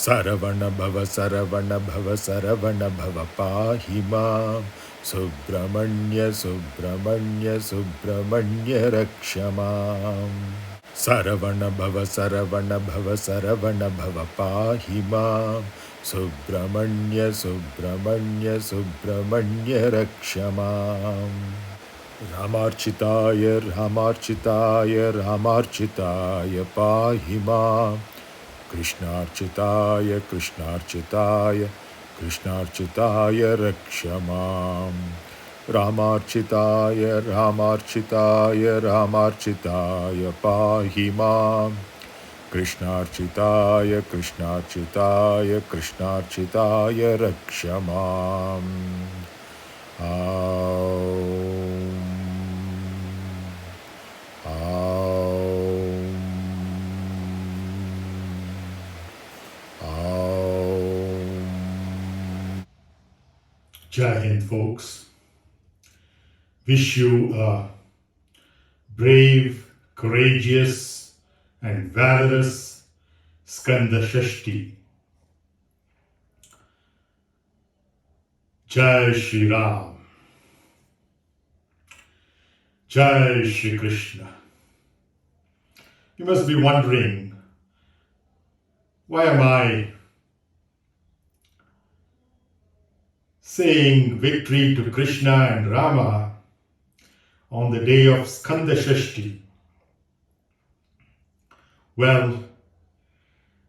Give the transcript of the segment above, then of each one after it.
Saravana bhava pahi mam Subramanya Subramanya Subramanya Rakshamam. Saravana bhava pahi mam Subramanya Subramanya Subramanya Rakshamam. Ramarchitaya Ramarchitaya Ramarchitaya pahi mam Krishnarchitaya Krishnarchitaya Krishnarchitaya Rakshamam. Ramarchitaya Ramarchitaya Ramarchitaya pahi mam Krishnarchitaya Krishnarchitaya Krishnarchitaya Rakshamam. Aum. Aum. Aum. Jai Hind, folks. Wish you a brave, courageous, and valorous skanda-śaśti. Jai Shri Ram. Jai Shri Krishna. You must be wondering, why am I saying victory to Krishna and Rama on the day of skanda-śaśti? Well,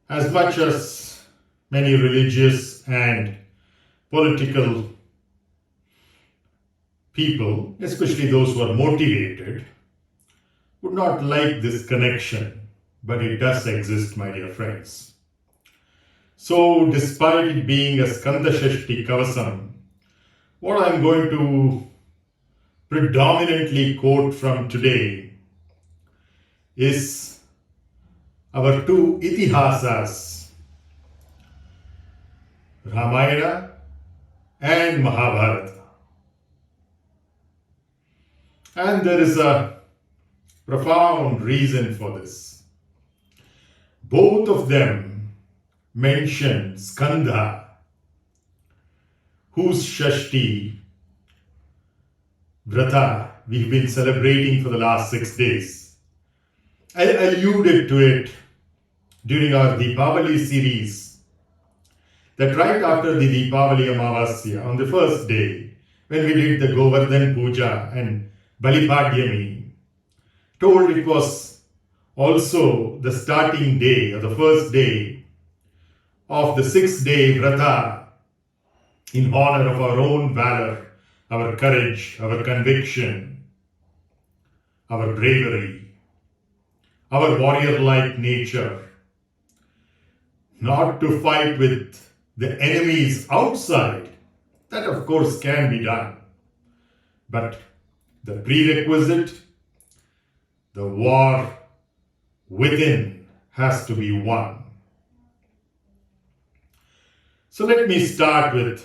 as much as many religious and political people, especially those who are motivated, would not like this connection, but it does exist, my dear friends. So, despite it being a skanda-śaśti kavasam, what I'm going to predominantly quote from today is our two itihasas, RāmāyaN and Mahabharata. And there is a profound reason for this. Both of them mention skanda, whose Shashti Vrata we've been celebrating for the last 6 days. I alluded to it during our Deepavali series, that right after the Deepavali Amavasya, on the first day, when we did the Govardhan Puja and Balipadyami, told it was also the starting day or the first day of the 6-day Vrata in honor of our own valor, our courage, our conviction, our bravery, our warrior-like nature, not to fight with the enemies outside. That of course can be done, but the prerequisite, the war within, has to be won. So let me start with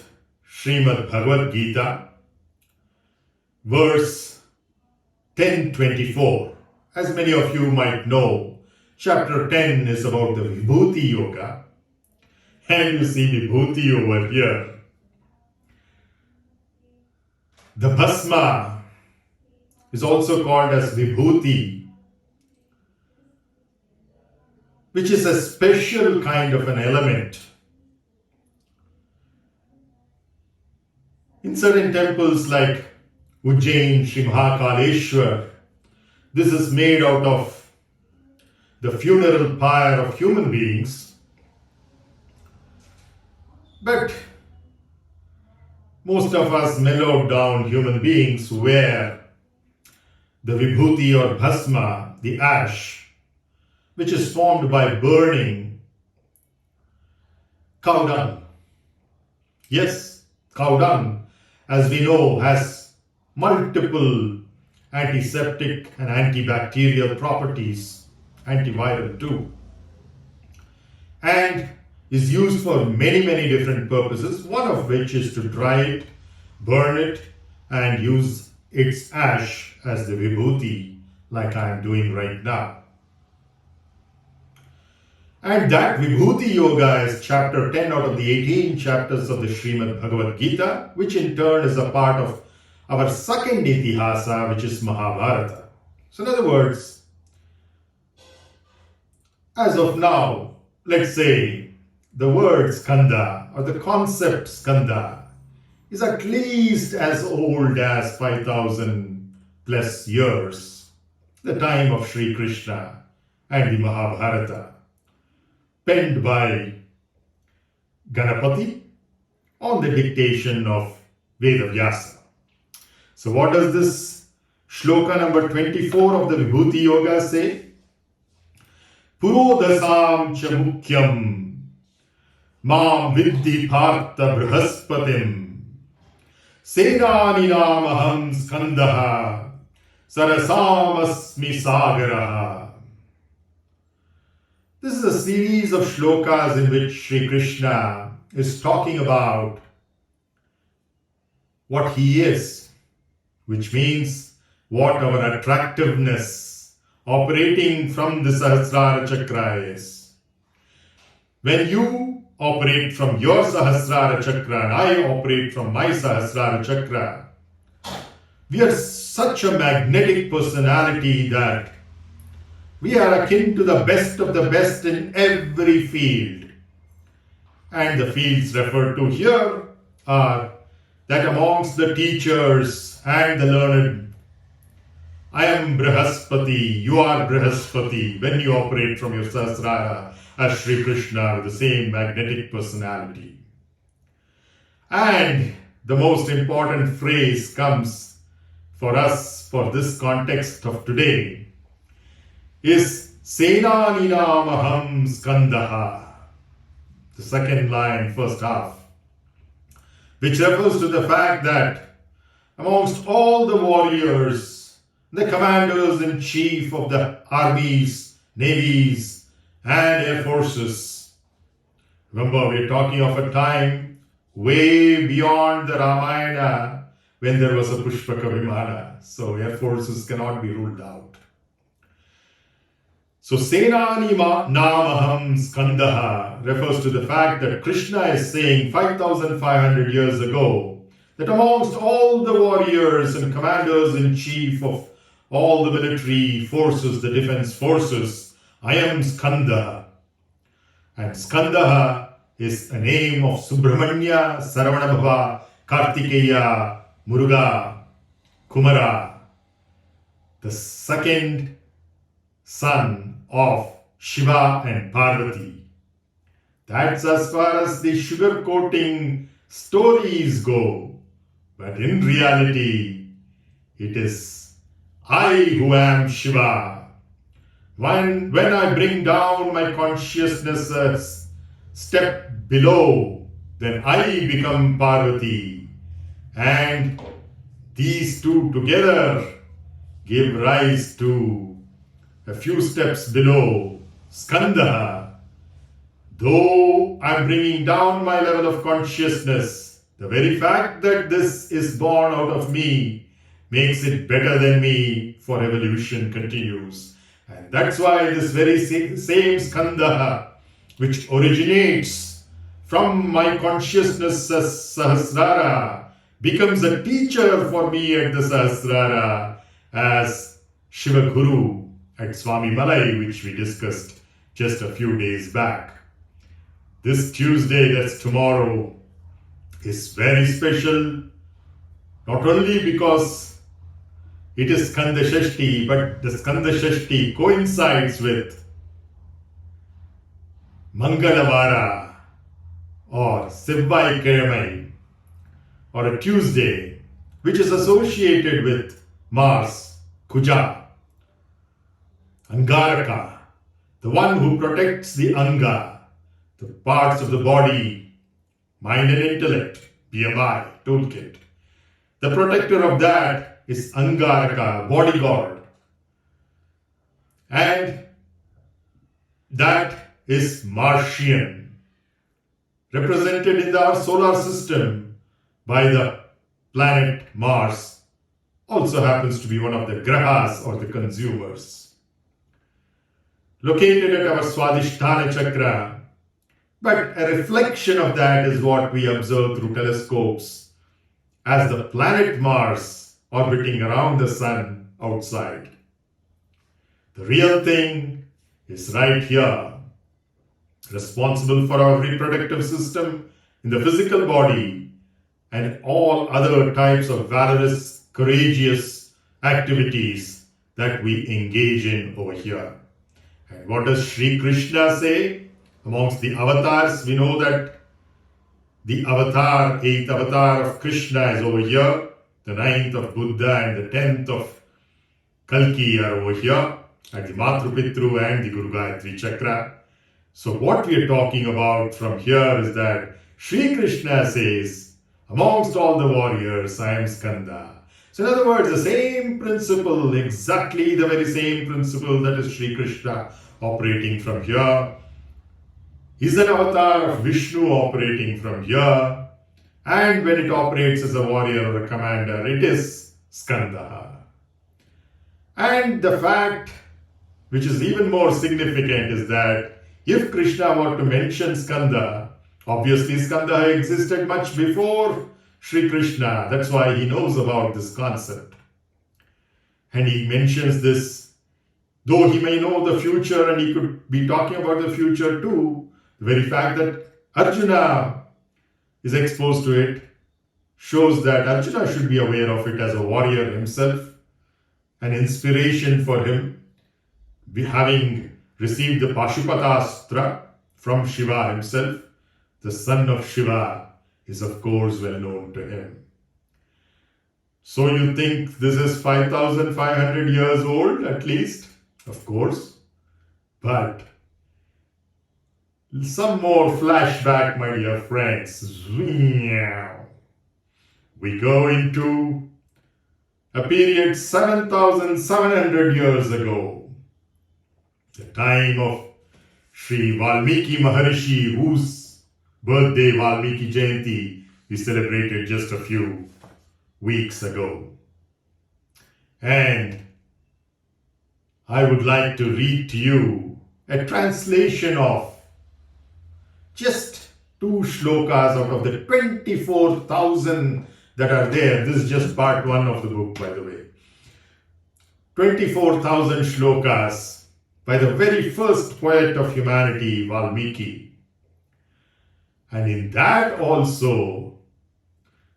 śrīmad Bhagavad Gītā, verse 10:24. As many of you might know, chapter 10 is about the vibhūti yoga, and you see vibhūti over here. The bhasma is also called as vibhūti, which is a special kind of an element. In certain temples like Ujjain, simha-mukhan, this is made out of the funeral pyre of human beings. But most of us mellowed down human beings wear the vibhūti or bhasma, the ash, which is formed by burning cow dung. Yes, cow dung, as we know, has multiple antiseptic and antibacterial properties, antiviral too, and is used for many different purposes, one of which is to dry it, burn it, and use its ash as the vibhūti, like I am doing right now. And that vibhūti yoga is chapter 10 out of the 18 chapters of the śrīmad bhagavad gītā, which in turn is a part of our second itihasa, which is Mahabharata. So in other words, as of now, let's say the word skanda or the concept skanda is at least as old as 5,000 plus years, the time of Sri Krishna and the Mahabharata, penned by Ganapati on the dictation of Vedavyasa. So what does this shloka number 24 of the Vibhuti Yoga say? Purodasam cha mukhyam mam viddhi partha brahaspatim senaninam aham skanda-śaśti sarasamasmi sagaraha. This is a series of shlokas in which Sri Krishna is talking about what he is, which means what our attractiveness operating from the Sahasrara Chakra is. When you operate from your Sahasrara Chakra and I operate from my Sahasrara Chakra, we are such a magnetic personality that we are akin to the best of the best in every field. And the fields referred to here are that amongst the teachers and the learned, I am Brihaspati, you are Brihaspati, when you operate from your Sahasrara as Sri Krishna with the same magnetic personality. And the most important phrase comes for us for this context of today is Senaninam aham skanda-śaśti, the second line, first half, which refers to the fact that amongst all the warriors, the commanders-in-chief of the armies, navies, and air forces, remember we're talking of a time way beyond the RāmāyaN when there was a Pushpaka Vimana, so air forces cannot be ruled out. So Senani-nam-aham skanda-śaśti refers to the fact that Krishna is saying 5,500 years ago that amongst all the warriors and commanders-in-chief of all the military forces, the defense forces, I am Skanda. And Skanda is a name of Subramanya, Saravanabhava, Kartikeya, Murugā, Kumara, the second son of Shiva and Parvati. That's as far as the sugar-coating stories go. But in reality, it is I who am Shiva. When I bring down my consciousness a step below, then I become Parvati. And these two together give rise to a few steps below Skanda. Though I'm bringing down my level of consciousness, the very fact that this is born out of me makes it better than me, for evolution continues. And that's why this very same Skanda, which originates from my consciousness as Sahasrara, becomes a teacher for me at the Sahasrara as Shiva Guru at Swami Malai, which we discussed just a few days back. This Tuesday, that's tomorrow, is very special, not only because it is skanda-śaśti, but the skanda-śaśti coincides with Mangalavara or Sevvai-kiழமை or a Tuesday, which is associated with Mars, Kuja, Angaraka, the one who protects the Anga, the parts of the body, mind and intellect, BMI, toolkit. The protector of that is Angaraka, bodyguard. And that is Martian, represented in our solar system by the planet Mars, also happens to be one of the grahas or the consumers. located at our Swadhisthana chakra. But a reflection of that is what we observe through telescopes as the planet Mars orbiting around the sun outside. The real thing is right here, responsible for our reproductive system in the physical body and all other types of valorous, courageous activities that we engage in over here. And what does Sri Krishna say? Amongst the avatars, we know that the avatar, 8th avatar of Krishna is over here, the 9th of Buddha and the 10th of Kalki are over here, at the Matru-Pitru and the Guru Gayatri chakra. So what we are talking about from here is that Sri Krishna says, amongst all the warriors, I am Skanda. So in other words, the same principle, exactly the very same principle that is Sri Krishna operating from here, is an avatar of Vishnu operating from here, and when it operates as a warrior or a commander, it is Skanda. And the fact, which is even more significant, is that if Krishna were to mention Skanda, obviously Skanda existed much before Sri Krishna. That's why he knows about this concept. And he mentions this, though he may know the future and he could be talking about the future too, the very fact that Arjuna is exposed to it shows that Arjuna should be aware of it as a warrior himself, an inspiration for him, having received the Pashupatastra from Shiva himself. The son of Shiva is of course well known to him. So you think this is 5,500 years old at least? Of course. But some more flashback, my dear friends. We go into a period 7,700 years ago, the time of Sri Vālmīkī Maharishi, whose birthday, Vālmīkī Jayanti, we celebrated just a few weeks ago. And I would like to read to you a translation of just 2 shlokas out of the 24,000 that are there. This is just part 1 of the book, by the way. 24,000 shlokas by the very first poet of humanity, Vālmīkī. And in that also,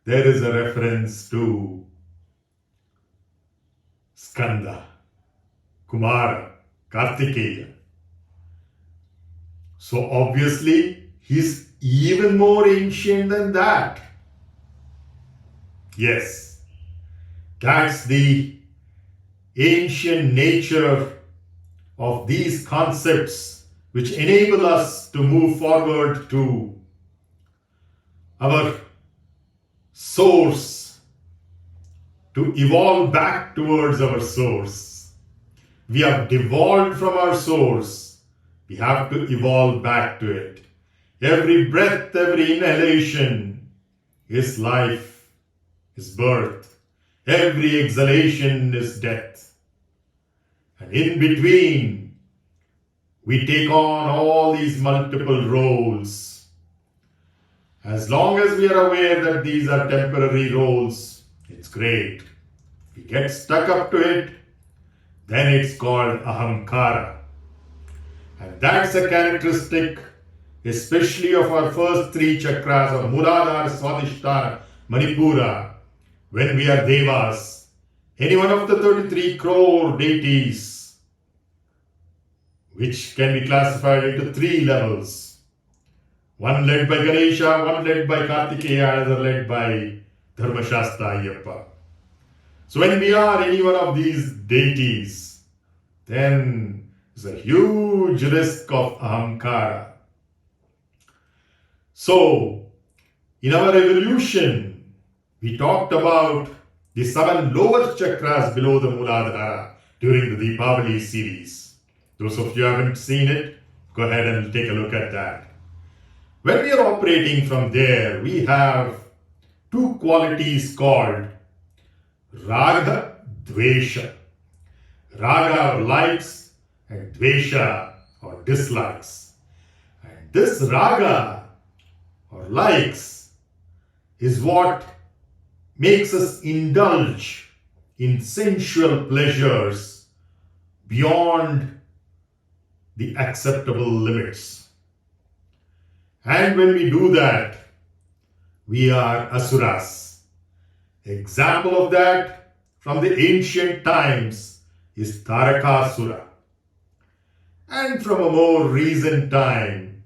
there is a reference to Skanda, Kumara, Kartikeya. So obviously, he's even more ancient than that. Yes, that's the ancient nature of these concepts which enable us to move forward to our source, to evolve back towards our source. We have devolved from our source. We have to evolve back to it. Every breath, every inhalation is life, is birth. Every exhalation is death. And in between, we take on all these multiple roles. As long as we are aware that these are temporary roles, it's great. If we get stuck up to it, then it's called aham-kārā. And that's a characteristic especially of our first 3 chakras of Mūladhara, Swadhisthana, Manipura, when we are devas, any one of the 33 crore deities, which can be classified into 3 levels. One led by Ganesha, one led by Kartikeya, another led by Dharmashastra Ayyappa. So when we are any one of these deities, then there's a huge risk of aham-kārā. So, in our evolution, we talked about the 7 lower chakras below the Mūladhara during the Deepavali series. Those of you who haven't seen it, go ahead and take a look at that. When we are operating from there, we have 2 qualities called Raga, Dvesha. Raga likes and Dvesha dislikes. And this raga or likes is what makes us indulge in sensual pleasures beyond the acceptable limits. And when we do that, we are asuras. Example of that from the ancient times is Tarakasura. And from a more recent time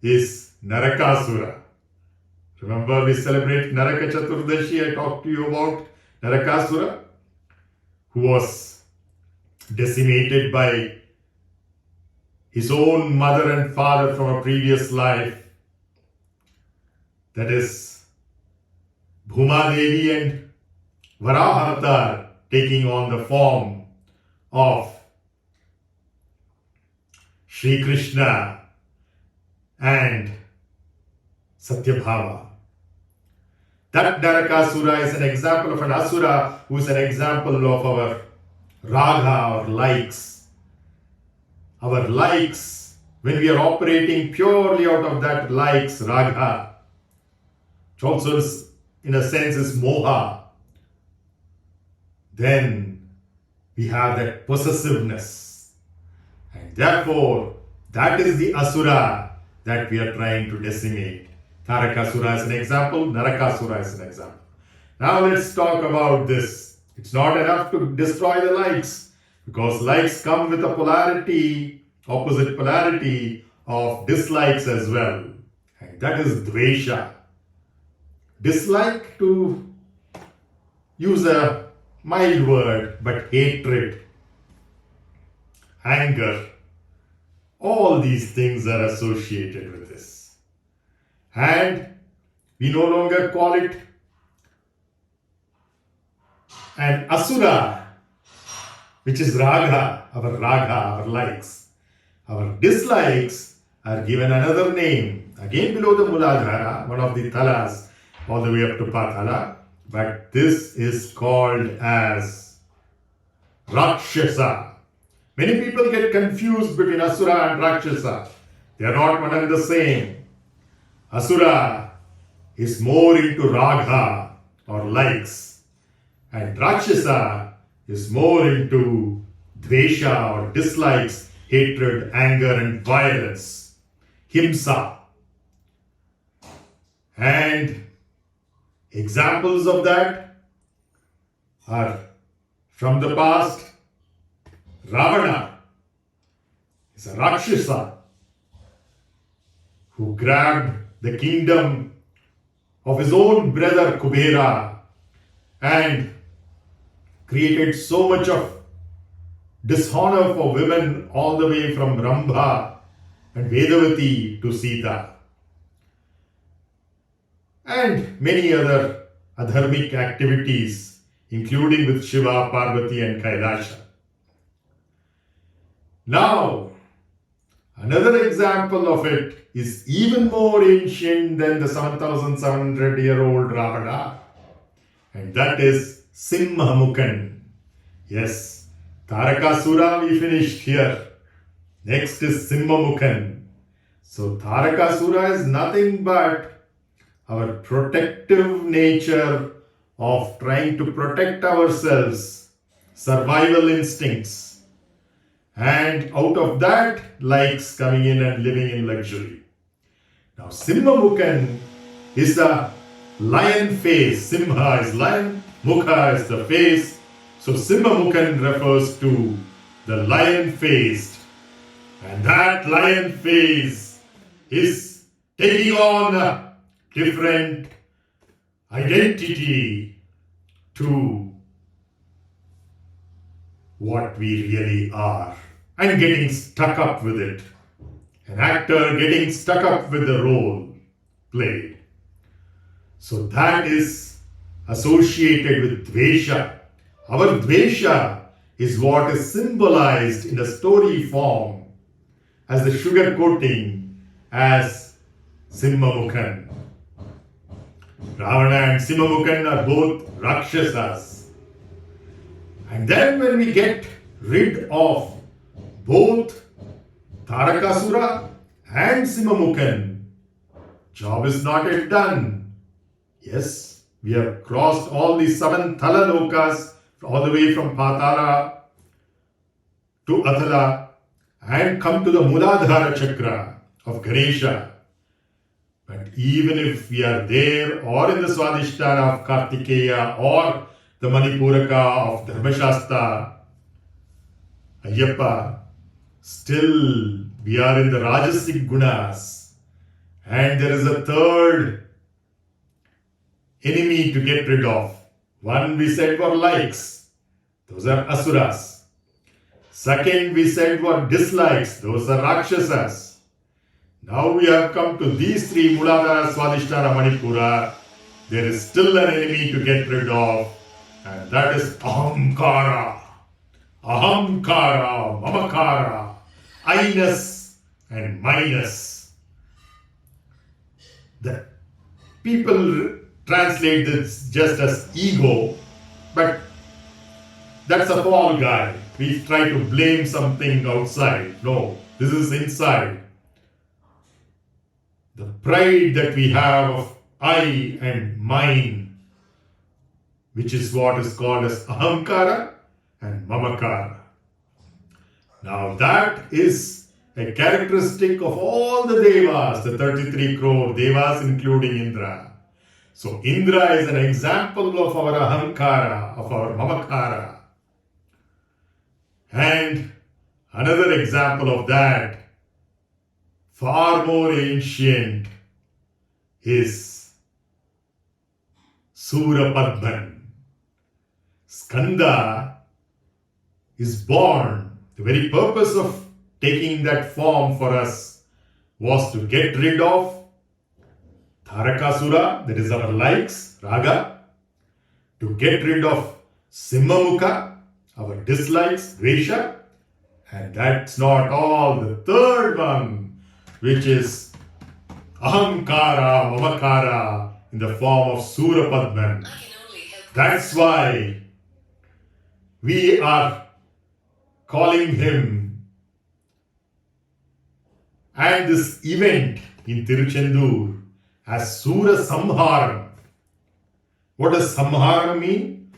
is Narakasura. Remember, we celebrate Naraka Chaturdashi. I talked to you about Narakasura, who was decimated by his own mother and father from a previous life. That is Bhuma Devi and Varaha taking on the form of Shri Krishna and Satyabhama. That Narakasura is an example of an asura who is an example of our raga or likes. Our likes, when we are operating purely out of that likes, raga, which also is, in a sense, is moha, then we have that possessiveness. And therefore, that is the asura that we are trying to decimate. Tarakasura is an example, Narakasura is an example. Now let's talk about this. It's not enough to destroy the likes, because likes come with a polarity, opposite polarity of dislikes as well. And that is dvesha. Dislike, to use a mild word, but hatred, anger, all these things are associated with this. And we no longer call it an asura, which is raga, our likes. Our dislikes are given another name, again below the muladhara, one of the talas, all the way up to patala. But this is called as rakshasa. Many people get confused between asura and rakshasa. They are not one and the same. Asura is more into raga or likes, and rakshasa is more into dvesha or dislikes, hatred, anger, and violence, himsa. And examples of that are from the past. Ravana is a rakshasa who grabbed the kingdom of his own brother Kubera and created so much of dishonor for women all the way from Rambha and Vedavati to Sita, and many other adharmic activities, including with Shiva, Parvati and Kailasha. Now, another example of it is even more ancient than the 7,700-year-old Ravana, and that is simha-mukhan. Yes, Tarakasura we finished here. Next is simha-mukhan. So Tarakasura is nothing but our protective nature of trying to protect ourselves, survival instincts, and out of that, likes coming in and living in luxury. Now, simha-mukhan is a lion face. Simha is lion, mukha is the face. So, simha-mukhan refers to the lion-faced. And that lion face is taking on a different identity to what we really are, and getting stuck up with it. An actor getting stuck up with the role played. So that is associated with dvesha. Our dvesha is what is symbolized in a story form as the sugar coating as simha-mukhan. Ravana and simha-mukhan are both rakshasas. And then when we get rid of both Tarakasura and simha-mukhan. Job is not yet done. Yes, we have crossed all the 7 thala lokas, all the way from Patala to Athala, and come to the Muladhara chakra of Ganesha. But even if we are there, or in the Swadhisthana of Kartikeya, or the Manipuraka of Dharmashastra, Ayyappa, still we are in the Rajasic Gunas. And there is a third enemy to get rid of. One we said were likes, those are a-surās. Second we said were dislikes, those are rakshasas. Now we have come to these 3, Muladhara, Swadhisthana, Manipura. There is still an enemy to get rid of, and that is aham-kārā. Aham-kārā, mama-kārā, i-ness and my-ness. The people translate this just as ego, but that's a fall guy. We try to blame something outside. No, this is inside. The pride that we have of I and mine, which is what is called as aham-kārā and mama-kārā. Now that is a characteristic of all the devas, the 33 crore devas including Indra. So Indra is an example of our aham-kārā, of our mama-kārā. And another example of that, far more ancient, is sūra-padman. Skanda is born. The very purpose of taking that form for us was to get rid of Tarakasura, that is our likes, raga, to get rid of simha-mukhan, our dislikes, dvesha, and that's not all. The third one, which is aham-kārā, mama-kārā, in the form of sūra-padman. That's why we are calling him, and this event in tiru-send-ūr, as sūra-samhāram. What does samhāram mean?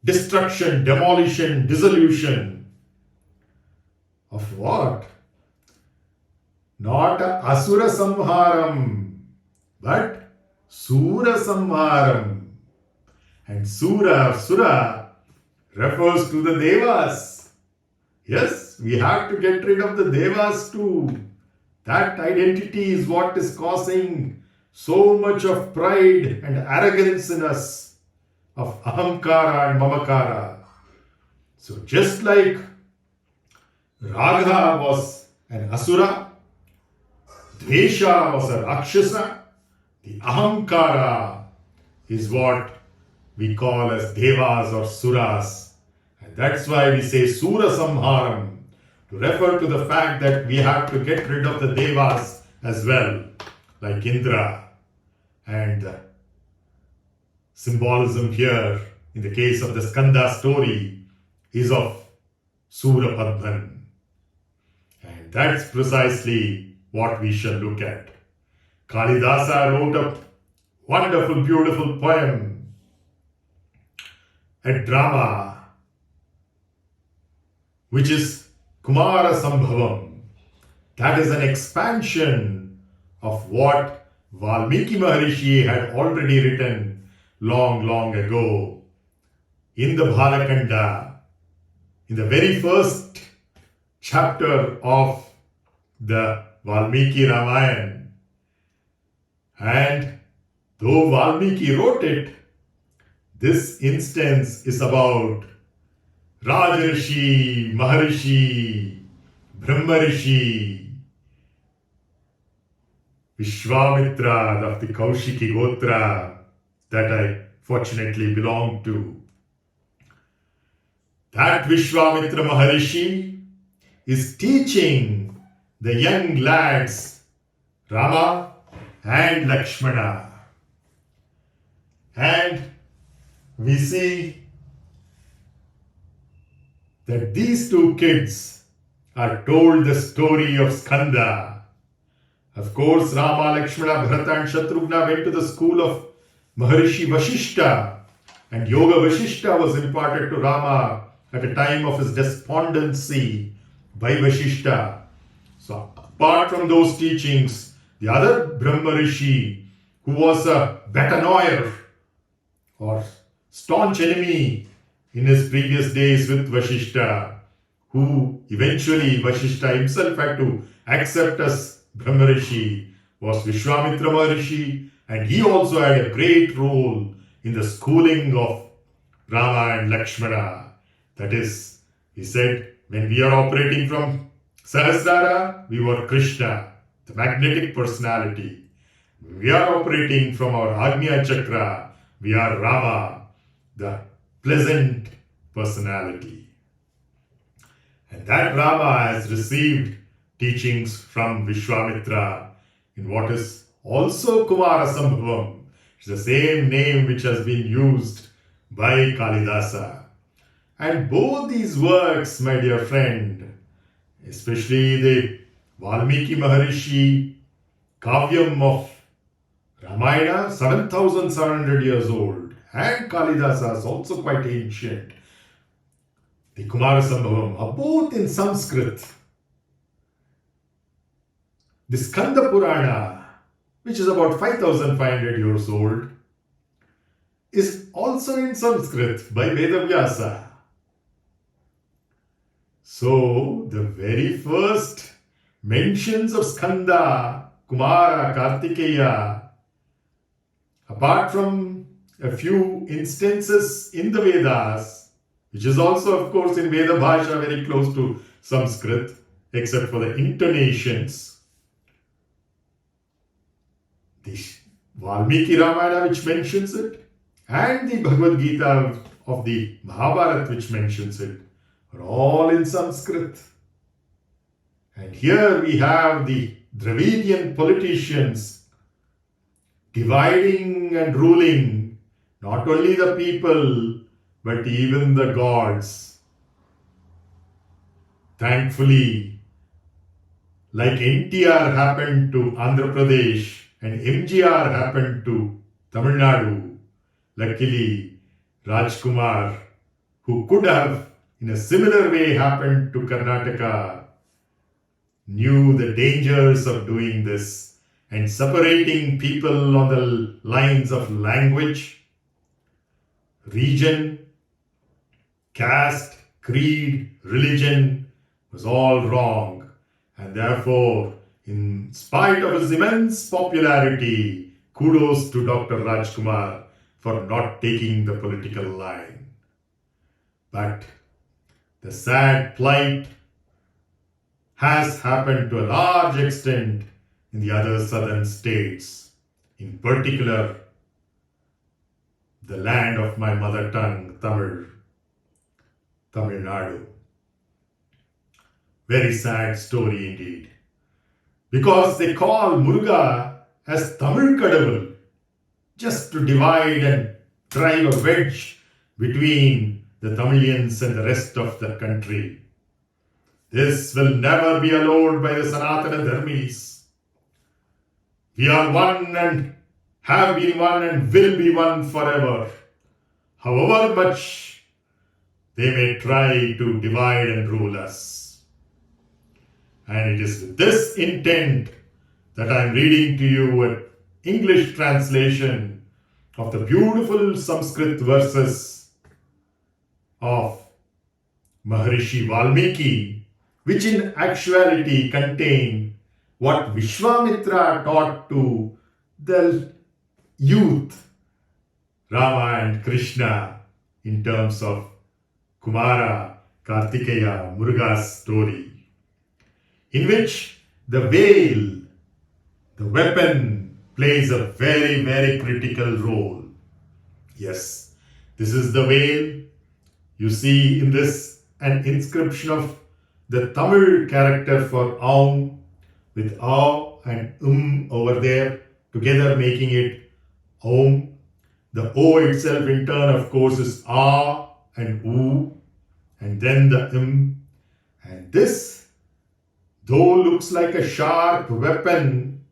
Destruction, demolition, dissolution. Of what? Not a-surā-samhāram, but sūra-samhāram. And sūra, sura, refers to the devas. Yes, we have to get rid of the devas too. That identity is what is causing so much of pride and arrogance in us, of aham-kārā and mama-kārā. So just like raga was an asura, dvesha was a rakshasa, the aham-kārā is what we call as devas or surās. And that's why we say sūra-samhāram, to refer to the fact that we have to get rid of the devas as well, like Indra. And the symbolism here, in the case of the Skanda story, is of sūra-padman. And that's precisely what we shall look at. Kalidasa wrote a wonderful, beautiful poem, a drama, which is Kumara-sambhavam. That is an expansion of what Vālmīkī Maharishi had already written long, long ago in the bāla-kāNDé, in the very first chapter of the Vālmīkī rāmāyaN. And though Vālmīkī wrote it, this instance is about Rajarishi, Maharishi, Brahmarishi, Vishwamitra of the Kaushiki Gotra that I fortunately belong to. That Vishwamitra Maharishi is teaching the young lads Rāmā and Lakshmana. And we see that these two kids are told the story of Skanda. Of course, Rāmā, Lakshmana, Bharata and Shatrughna went to the school of Maharishi Vashishta, and Yoga Vashishta was imparted to Rāmā at a time of his despondency by Vashishta. So apart from those teachings, the other Brahma Rishi, who was a batanoyer or staunch enemy in his previous days with Vashishta, who eventually Vashishta himself had to accept as Brahma Rishi, was Vishwamitra Maharishi, and he also had a great role in the schooling of Rāmā and Lakshmana. That is, he said, when we are operating from Sahasrara, we were Krishna, the magnetic personality. When we are operating from our Agnya Chakra, we are Rāmā, the pleasant personality. And that Rāmā has received teachings from Vishwamitra in what is also Kumara-sambhavam. It's the same name which has been used by Kalidasa. And both these works, my dear friend, especially the Vālmīkī Maharishi Kavyam of Ramayana, 7,700 years old, and Kalidasa is also quite ancient. The Kumara-sambhavam are both in Sanskrit. The Skanda Purana, which is about 5,500 years old, is also in Sanskrit by Vedavyasa. So, the very first mentions of Skanda, Kumara, Kartikeya, apart from a few instances in the Vedas, which is also, of course, in Veda Bhasha very close to Sanskrit, except for the intonations, the Vālmīkī Ramayana which mentions it, and the Bhagavad Gītā of the Mahabharata which mentions it, are all in Sanskrit. And here we have the Dravidian politicians dividing and ruling not only the people but even the gods. Thankfully, like NTR happened to Andhra Pradesh and MGR happened to Tamil Nadu, luckily Rajkumar, who could have in a similar way happened to Karnataka, knew the dangers of doing this and separating people on the lines of language, region, caste, creed, religion was all wrong. And therefore, in spite of his immense popularity, kudos to Dr. Rajkumar for not taking the political line. But the sad plight has happened to a large extent in the other southern states, in particular the land of my mother tongue, Tamil Nadu. Very sad story indeed. Because they call murugā as Tamil kadavul, just to divide and drive a wedge between the Tamilians and the rest of the country. This will never be allowed by the Sanatana Dharmis. We are one and have been one and will be one forever. However much they may try to divide and rule us. And it is with this intent that I am reading to you an English translation of the beautiful Sanskrit verses of Maharishi Vālmīkī, which in actuality contain what Vishwamitra taught to the youth, Rāmā and Krishna, in terms of Kumara, Kartikeya, Muruga's story, in which the veil, the weapon, plays a very, very critical role. Yes, this is the veil. You see in this an inscription of the Tamil character for Aum with A and over there, together making it Om. The O itself in turn, of course, is A and U, and then the And this though looks like a sharp weapon,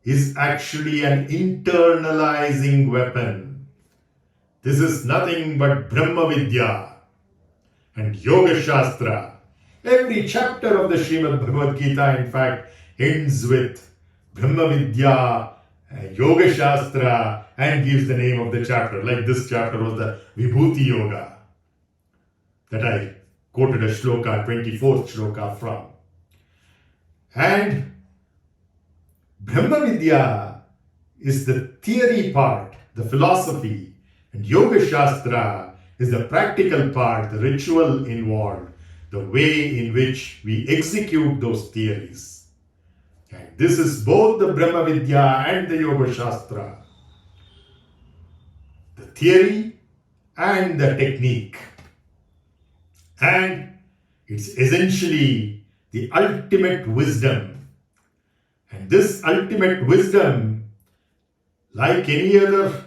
is actually an internalizing weapon. This is nothing but Brahma Vidya and Yoga Shastra. Every chapter of the Śrīmad Bhagavad Gītā, in fact, ends with Brahma Vidya, Yoga Shastra, and gives the name of the chapter. Like this chapter was the vibhūti yoga that I quoted a shloka, 24th shloka from. And Brahma Vidya is the theory part, the philosophy, and Yoga Shastra is the practical part, the ritual involved, the way in which we execute those theories. And this is both the Brahma Vidya and the Yoga Shastra, the theory and the technique. And it's essentially the ultimate wisdom. And this ultimate wisdom, like any other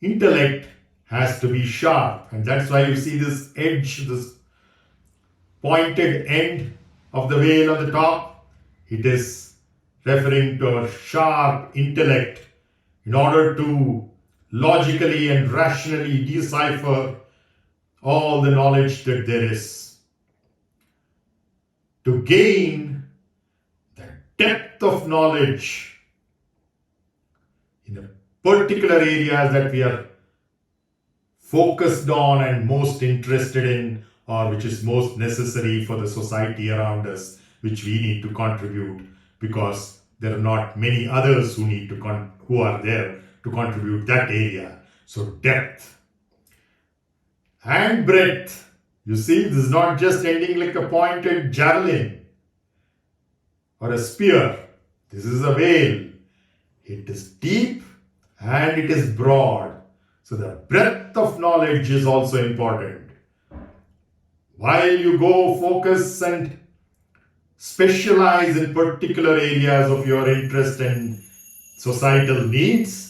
intellect, has to be sharp. And that's why you see this edge, this pointed end of the veil on the top. It is referring to a sharp intellect in order to logically and rationally decipher all the knowledge that there is. To gain the depth of knowledge in the particular areas that we are focused on and most interested in, or which is most necessary for the society around us, which we need to contribute, because there are not many others who are there to contribute that area. So depth and breadth. You see, this is not just ending like a pointed javelin or a spear. This is a veil. It is deep and it is broad. So the breadth of knowledge is also important. While you go focus and specialize in particular areas of your interest and societal needs,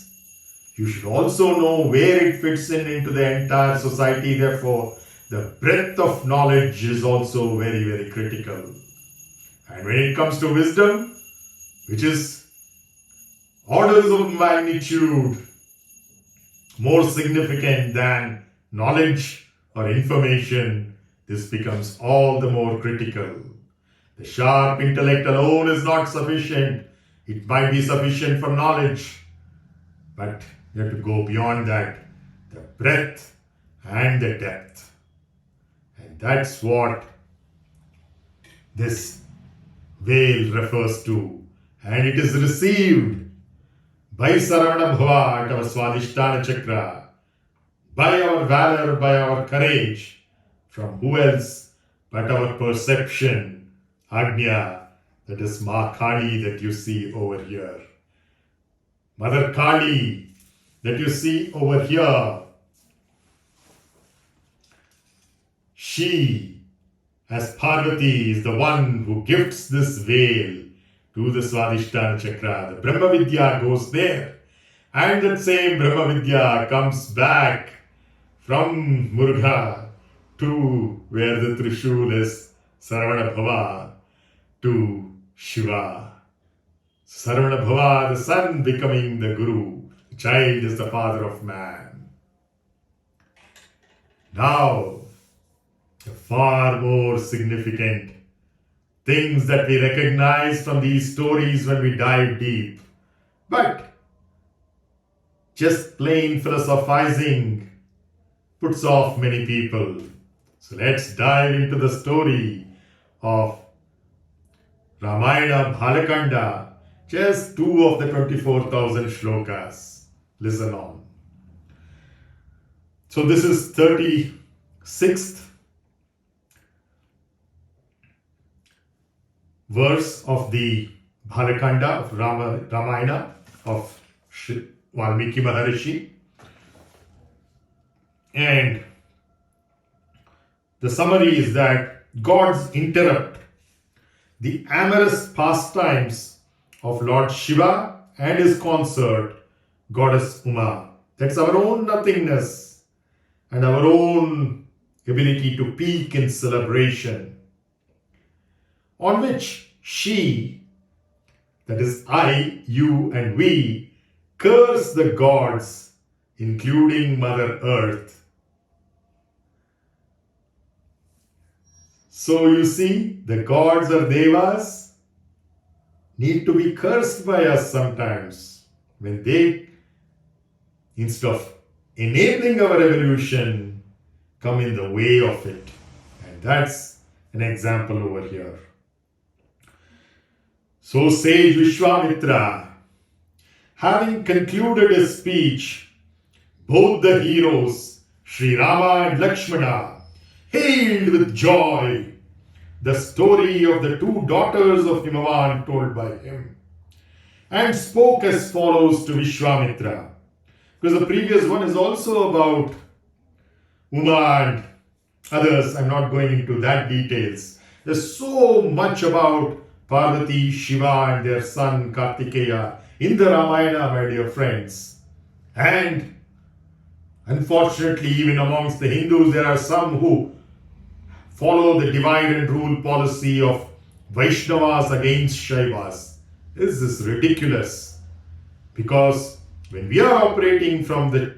you should also know where it fits into the entire society. Therefore, the breadth of knowledge is also very, very critical. And when it comes to wisdom, which is orders of magnitude more significant than knowledge or information, this becomes all the more critical. The sharp intellect alone is not sufficient. It might be sufficient for knowledge, but you have to go beyond that, the breadth and the depth. And that's what this veil refers to. And it is received by Saravana Bhava at our Swadhisthana Chakra, by our valor, by our courage, from who else but our perception, Ajna, that is Ma Kali that you see over here. Mother Kali that you see over here. She, as Parvati, is the one who gifts this veil to the Swadhisthana Chakra. The Brahma Vidya goes there. And that same Brahma Vidya comes back from Murugā to where the Trishul is, Saravana Bhava, to Shiva. Saravana Bhava, the son becoming the Guru. The child is the father of man. Now, the far more significant things that we recognize from these stories when we dive deep. But just plain philosophizing puts off many people. So let's dive into the story of RāmāyaN, bāla-kāNDé, just 2 of the 24,000 shlokas. Listen on. So this is 36th verse of the bāla-kāNDé of RāmāyaN of Vālmīkī Maharishi. And the summary is that gods interrupt the amorous pastimes of Lord Shiva and his consort, Goddess Uma. That's our own nothingness and our own ability to peak in celebration. on which she, that is I, you and we, curse the gods, including Mother Earth. So you see, the gods or devas need to be cursed by us sometimes when they, instead of enabling our evolution, come in the way of it. And that's an example over here. So sage Vishwamitra, having concluded his speech, both the heroes, Sri Rama and Lakshmana, hailed with joy the story of the two daughters of Himavan told by him, and spoke as follows to Vishwamitra. Because the previous one is also about Uma and others. I'm not going into that details. There's so much about Parvati, Shiva and their son Kartikeya in the Ramayana, my dear friends. And unfortunately, even amongst the Hindus, there are some who follow the divide and rule policy of Vaishnavas against Shaivas. This is ridiculous, because when we are operating from the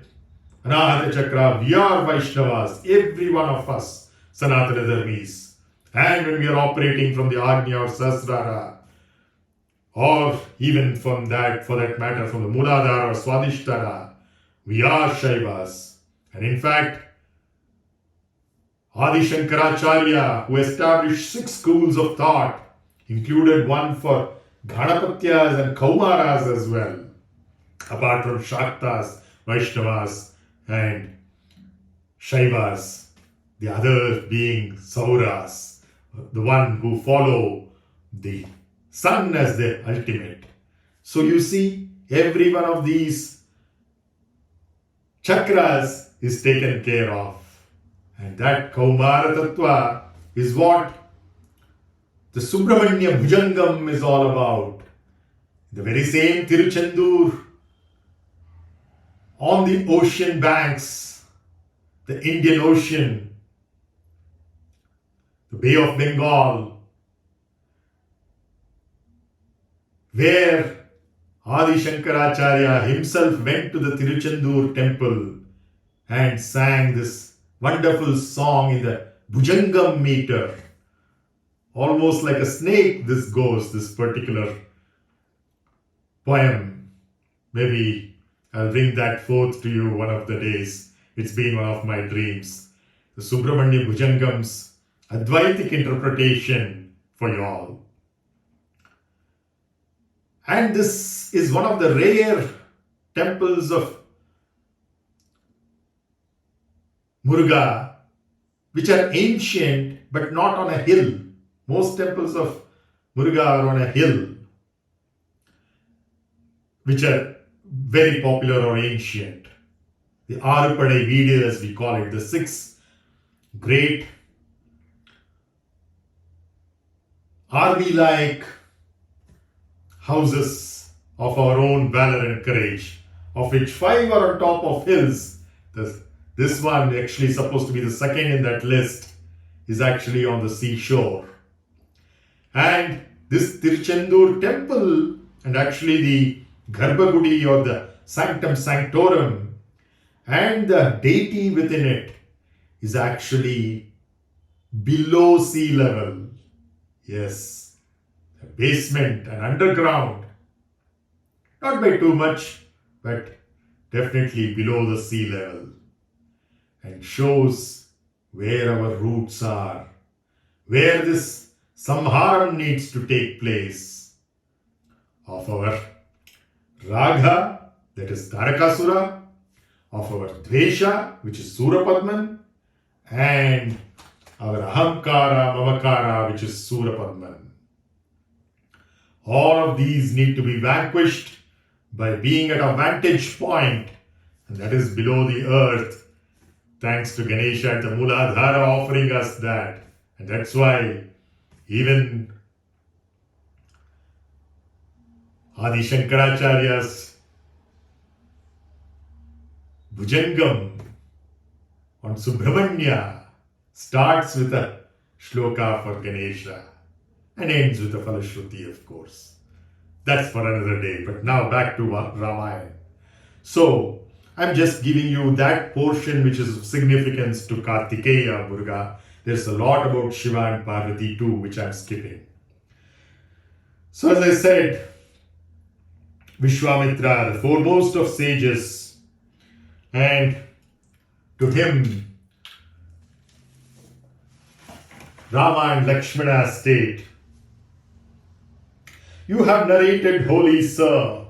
Anahata Chakra, we are Vaishnavas, every one of us, Sanatana Dharmis. And when we are operating from the Agnya or Sasrara, or even from that, for that matter, from the Muladhara or Swadhishtara, we are Shaivas. And in fact, Adi Shankaracharya, who established 6 schools of thought, included one for Ganapatyas and Kaumaras as well, apart from Shaktas, Vaishnavas and Shaivas, the other being sūras, the one who follow the sun as the ultimate. So you see, every one of these chakras is taken care of. And that Kaumara Tattva is what the Subramanya Bhujangam is all about. The very same tiru-send-ūr on the ocean banks, the Indian Ocean, the Bay of Bengal, where Adi Shankaracharya himself went to the tiru-send-ūr temple and sang this wonderful song in the Bhujangam meter. Almost like a snake this goes, this particular poem. Maybe I'll bring that forth to you one of the days. It's been one of my dreams. The Subramanya Bhujangam's Advaitic interpretation for you all. And this is one of the rare temples of murugā, which are ancient but not on a hill. Most temples of murugā are on a hill, which are very popular or ancient. The Arupadai Veedu, as we call it, the 6 great army-like houses of our own valor and courage, of which 5 are on top of hills. This one, actually supposed to be the second in that list, is actually on the seashore. And this tiru-send-ūr temple, and actually the Garbhagudi or the Sanctum Sanctorum, and the deity within it is actually below sea level. Yes, a basement and underground. Not by too much, but definitely below the sea level. And shows where our roots are, where this samhāram needs to take place, of our rāgha, that is Tarakasura, of our dvesha, which is sūra-padman, and our aham-kārā, mama-kārā, which is sūra-padman. All of these need to be vanquished by being at a vantage point, and that is below the earth. Thanks to Ganesha and the Muladhara offering us that. And that's why even Adi Shankaracharya's Bhujangam on Subramanya starts with a shloka for Ganesha. and ends with a falashruti, of course. That's for another day. But now back to RāmāyaN. So, I'm just giving you that portion which is of significance to Kartikeya, murugā. There's a lot about Shiva and Parvati too, which I'm skipping. So as I said, Vishwamitra, the foremost of sages, and to him, Rāmā and Lakshmana state, "You have narrated, holy sir,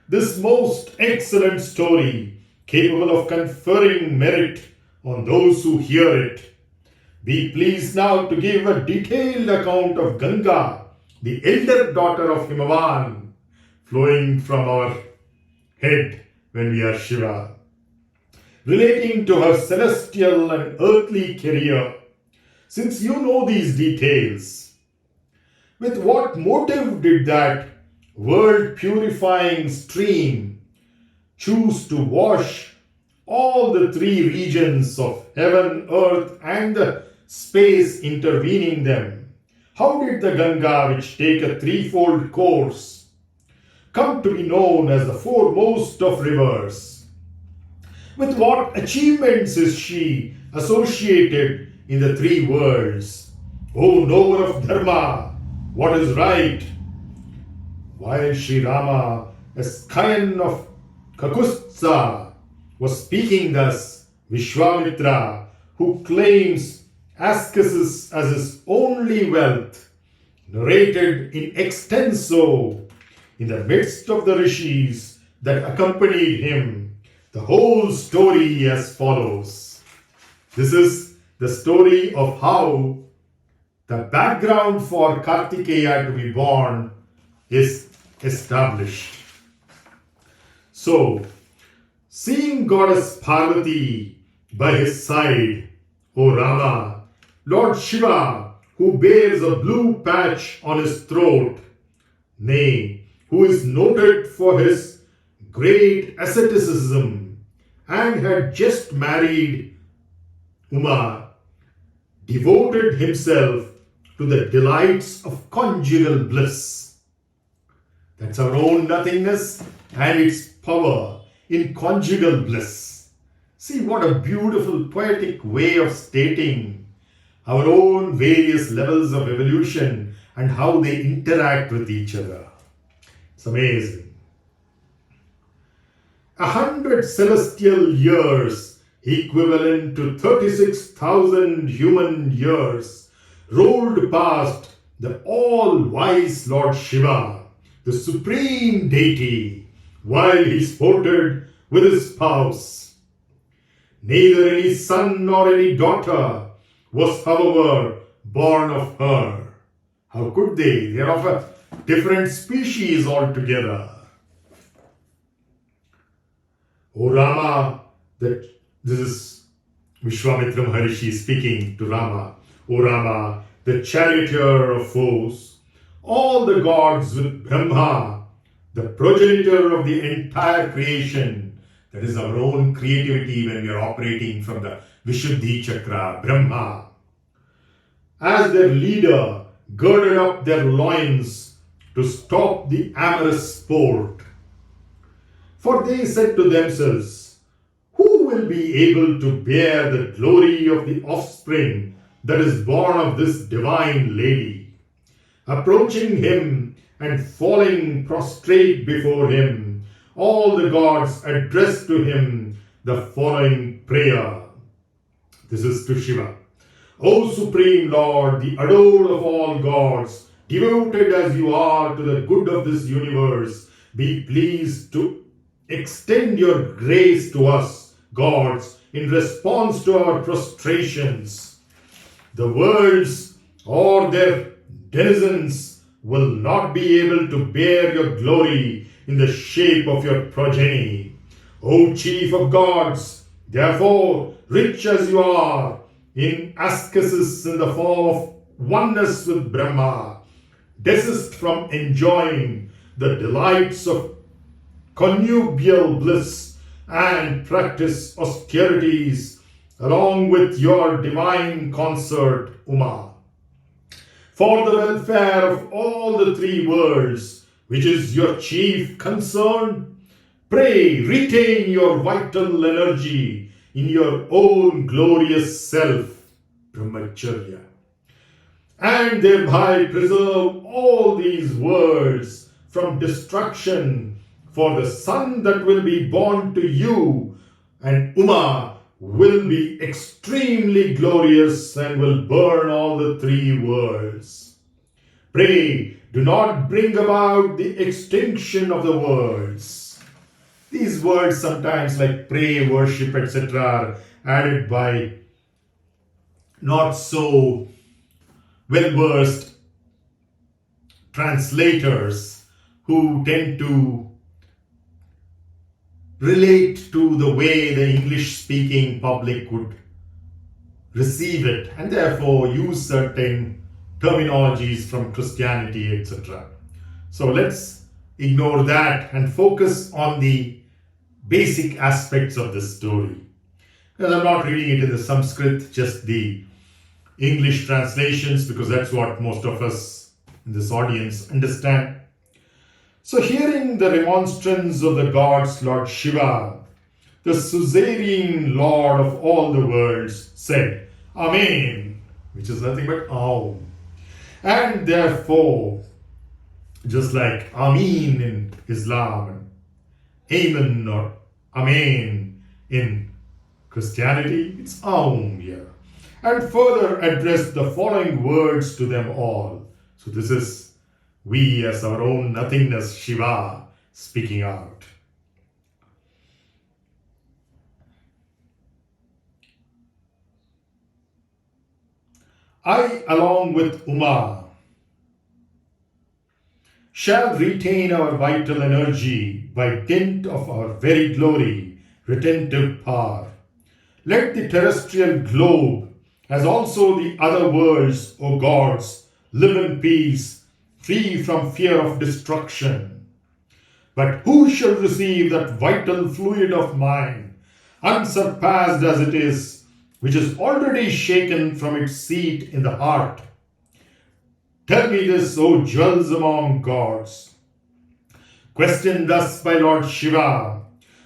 this most excellent story, capable of conferring merit on those who hear it. Be pleased now to give a detailed account of Ganga, the elder daughter of Himavan, flowing from our head when we are Shiva, relating to her celestial and earthly career. Since you know these details, with what motive did that world-purifying stream choose to wash all the three regions of heaven, earth, and the space intervening them? How did the Ganga, which take a threefold course, come to be known as the foremost of rivers? With what achievements is she associated in the three worlds? O knower of Dharma, what is right?" While Sri Rama, a scion of Kakustha, was speaking thus, Vishwamitra, who claims asceticism as his only wealth, narrated in extenso in the midst of the rishis that accompanied him the whole story as follows. This is the story of how the background for Kartikeya to be born is established. So, seeing goddess Parvati by his side, O Rama, Lord Shiva, who bears a blue patch on his throat, nay, who is noted for his great asceticism and had just married Uma, devoted himself to the delights of conjugal bliss. That's our own nothingness and its power in conjugal bliss. See what a beautiful poetic way of stating our own various levels of evolution and how they interact with each other. It's amazing. 100 celestial years, equivalent to 36,000 human years, rolled past the all-wise Lord Shiva, the supreme deity, while he sported with his spouse. Neither any son nor any daughter was, however, born of her. How could they? They are of a different species altogether. O Rama, this is Vishwamitra Maharishi speaking to Rama. O Rama, the charioteer of foes, all the gods with Brahma, the progenitor of the entire creation, that is our own creativity when we are operating from the Vishuddhi Chakra, Brahma, as their leader, girded up their loins to stop the amorous sport. For they said to themselves, "Who will be able to bear the glory of the offspring that is born of this divine lady?" Approaching him and falling prostrate before him, all the gods addressed to him the following prayer. This is to Shiva. O Supreme Lord, the adored of all gods, devoted as you are to the good of this universe, be pleased to extend your grace to us, gods, in response to our prostrations. The worlds or their denizens will not be able to bear your glory in the shape of your progeny. O chief of gods, therefore, rich as you are in asceticism in the form of oneness with Brahma, desist from enjoying the delights of connubial bliss and practice austerities along with your divine consort Uma. for the welfare of all the three worlds, which is your chief concern, pray, retain your vital energy in your own glorious self, brahmacharya, and thereby preserve all these worlds from destruction, for the son that will be born to you and Uma will be extremely glorious and will burn all the three worlds. Pray, do not bring about the extinction of the worlds. These words sometimes like pray, worship, etc. are added by not so well-versed translators who tend to relate to the way the English-speaking public would receive it and therefore use certain terminologies from Christianity, etc. So let's ignore that and focus on the basic aspects of the story. Because I'm not reading it in the Sanskrit, just the English translations, because that's what most of us in this audience understand. So hearing the remonstrance of the gods, Lord Shiva, the suzerain Lord of all the worlds, said, Amen, which is nothing but Aum. And therefore, just like Amin in Islam, Amen or Amen in Christianity, it's Aum here. And further addressed the following words to them all. So this is we as our own nothingness, Shiva, speaking out. I, along with Uma, shall retain our vital energy by dint of our very glory, retentive power. Let the terrestrial globe, as also the other worlds, O gods, live in peace, free from fear of destruction. But who shall receive that vital fluid of mine, unsurpassed as it is, which is already shaken from its seat in the heart? Tell me this, O jewels among gods. Questioned thus by Lord Shiva,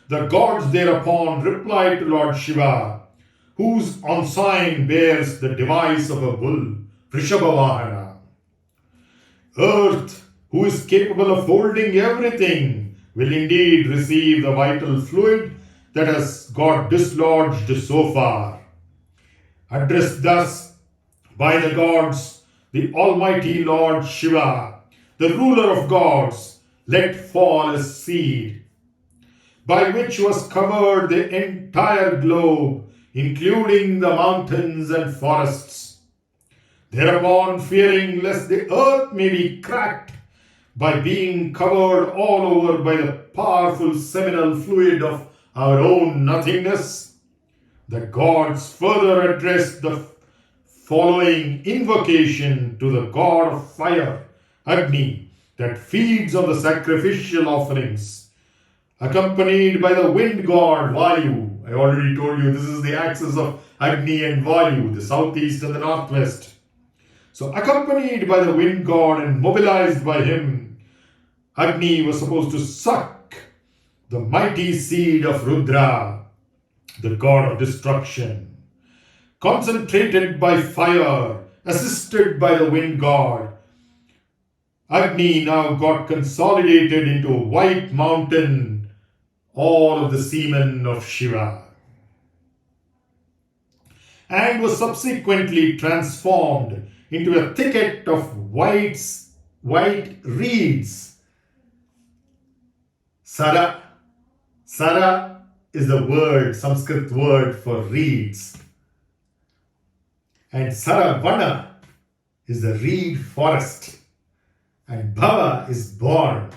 the gods thereupon replied to Lord Shiva, whose ensign bears the device of a bull, Vrishabha-vahana. Earth, who is capable of holding everything, will indeed receive the vital fluid that has got dislodged so far. Addressed thus by the gods, the Almighty Lord Shiva, the ruler of gods, let fall a seed, by which was covered the entire globe, including the mountains and forests. Thereupon, fearing lest the earth may be cracked by being covered all over by the powerful seminal fluid of our own nothingness, the gods further addressed the following invocation to the god of fire, Agni, that feeds on the sacrificial offerings, accompanied by the wind god Vayu. I already told you this is the axis of Agni and Vayu, the southeast and the northwest. So accompanied by the wind god and mobilized by him, Agni was supposed to suck the mighty seed of Rudra, the god of destruction. Concentrated by fire, assisted by the wind god, Agni now got consolidated into a white mountain, all of the semen of Shiva, and was subsequently transformed into a thicket of white reeds. Sara. Sara is the word, Sanskrit word for reeds. And Saravana is the reed forest. And Bhava is born.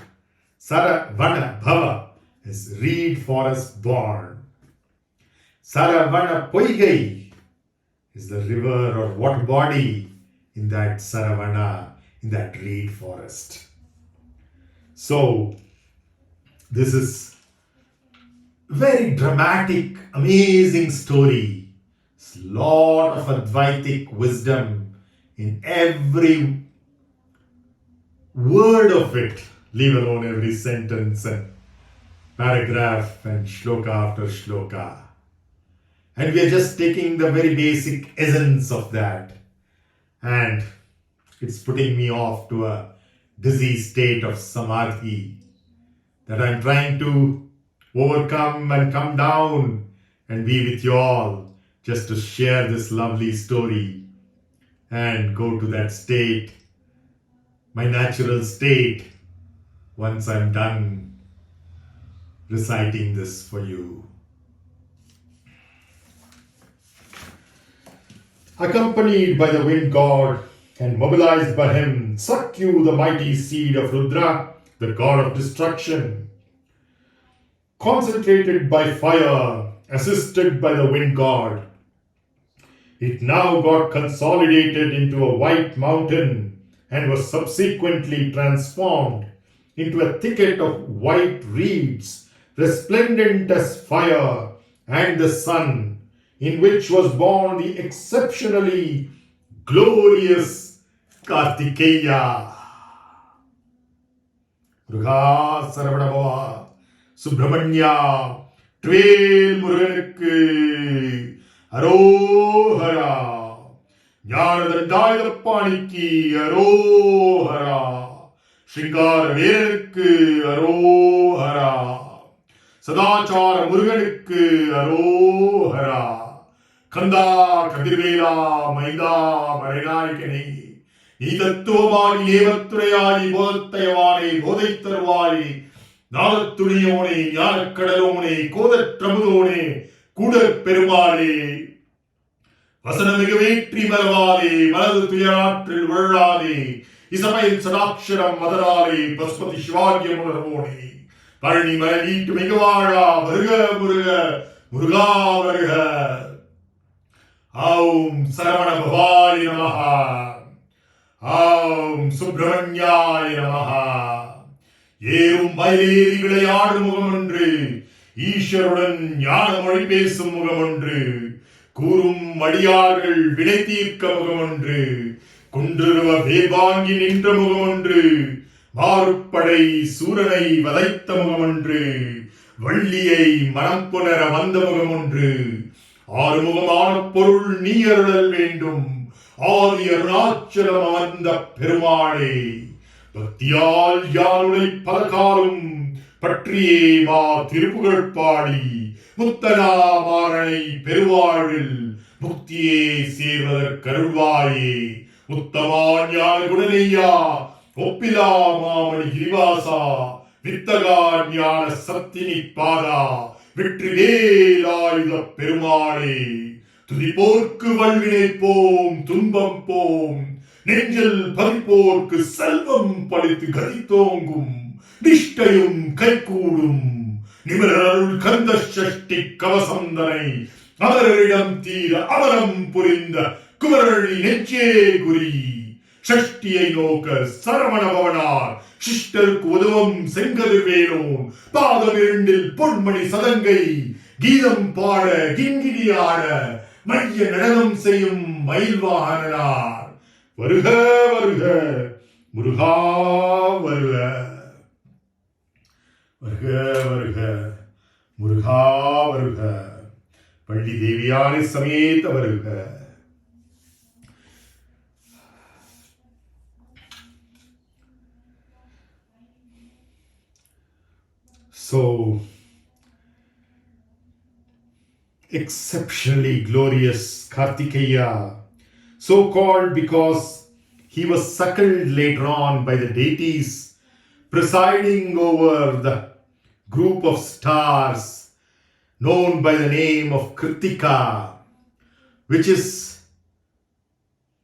Saravana Bhava is reed forest born. Saravana Poigai is the river or water body in that Saravana, in that reed forest. So, this is very dramatic, amazing story. It's a lot of Advaitic wisdom in every word of it, leave alone every sentence and paragraph and shloka after shloka. And we are just taking the very basic essence of that. And it's putting me off to a dizzy state of samadhi that I'm trying to overcome and come down and be with you all just to share this lovely story and go to that state, my natural state, once I'm done reciting this for you. Accompanied by the wind god and mobilized by him, Sakyu, the mighty seed of Rudra, the god of destruction, concentrated by fire, assisted by the wind god, it now got consolidated into a white mountain and was subsequently transformed into a thicket of white reeds, resplendent as fire and the sun, in which was born the exceptionally glorious Kartikeya. Murugā Saravana Subramanya Tvel Muruganukku Arohara Jnanadandayappanikki Arohara Shringara Veranukku Arohara Sadachara Muruganukku Arohara Kanda Kadirvela Maida Marinarikane நீதத்துவமானி ஏவத்துறையானி போதத்தையவானே போதை தருவானே நாதத்துணியோனே ஞானக்கடலோனே கோதற்றமுதோனே கூடற் பெருமாளே வசனமிகு வேற்றி மரவாதே மனது துயராற்றில் விழாதே இசமையில் சதாட்சரம் மதராலே பசுபதி சிவாகியம் உணர்வோனே பழனி மர வீட்டு மிகவாழா வருக முருக முருகா வருக. ஓம் சரவண பவாய நமஹ. ஓம் சுப்பிரமணியாய நமஹ. ஏறும் மயிலேறி விளையாடும் முகமொன்று, ஈஸ்வருடன் ஞான மொழி பேசும் முகமொன்று, கூறும் அடியார்கள் வினை தீர்க்க முகமொன்று, குன்றுருவ வேல்வாங்கி நின்ற முகமொன்று, மாறுப்படை சூரனை வதைத்த முகமொன்று, வள்ளியை மனம் புணர வந்த முகமொன்று, ஆறுமுகமான பொருள் நீ அருளல் வேண்டும், ஆதி அருணாச்சலம் அமர்ந்த பெருமாளே. பக்தியால் யாருடை பலகாலம் பற்றியே மா திருப்புகழ் பாடி முத்தனாமாறனை பெருவாழில் முக்தியே சேர்வதற்கருள்வாயே. உத்தமா ஞான குணனையா ஒப்பிலா மாமணி கிரிவாசா வித்தகா ஞான சத்தினி பாதா வெற்றி வேலாயுத பெருமாளே. துதிப்போர்க்கு வல்வினை போம் துன்பம் போம், நெஞ்சில் பதிப்போர்க்கு செல்வம் பழித்து கதித்தோங்கும், நிஷ்டையும் கைகூடும் நிமிரருள் skanda-śaśti கவசந்தனை அமரரிடம் தீர அமரம் புரிந்த குமரழி நெஞ்சே குறி. ஷஷ்டியை நோக்க சரவண பவனார் சிஷ்டருக்கு உதவும் செங்கதிர்வேலோன், பாதம் இரண்டில் பொன்மணி சதங்கை கீதம் பாட கிங்கிடி ஆட மைய நடனம் செய்யும் மயில் வாகனார். வருக வருக முருகா வருக, வருக வருக முருகா வருக, பள்ளி தேவியானை சமேத வருக. So exceptionally glorious Kartikeya, so called because he was suckled later on by the deities presiding over the group of stars known by the name of Kritika, which is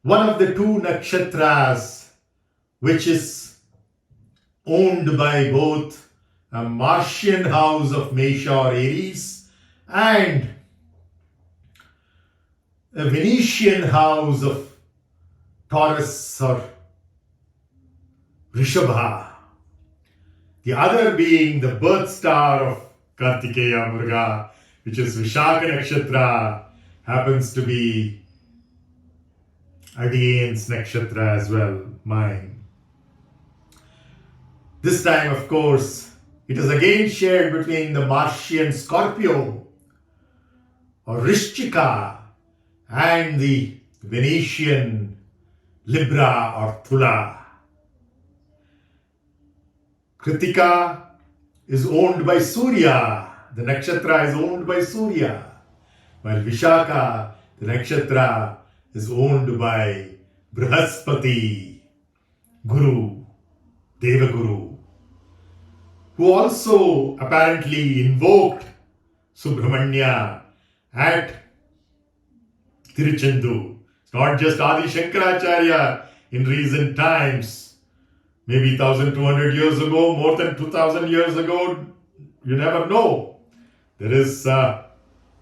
one of the two nakshatras which is owned by both a Martian house of Mesha or Aries and a Venetian house of Taurus or Rishabha. The other being the birth star of Kartikeya Murugā, which is vi-śākhā nakshatra, happens to be Adiyan's nakshatra as well, mine. This time, of course, it is again shared between the Martian Scorpio or Vrishchika and the Venetian Libra or Thula. Kritika is owned by Surya. The nakshatra is owned by Surya. While vi-śākhā, the nakshatra, is owned by Brihaspati, Guru, Devaguru, who also apparently invoked Subramanya at tiru-send-ūr. It's not just Adi Shankaracharya in recent times, maybe 1200 years ago, more than 2000 years ago, you never know. There is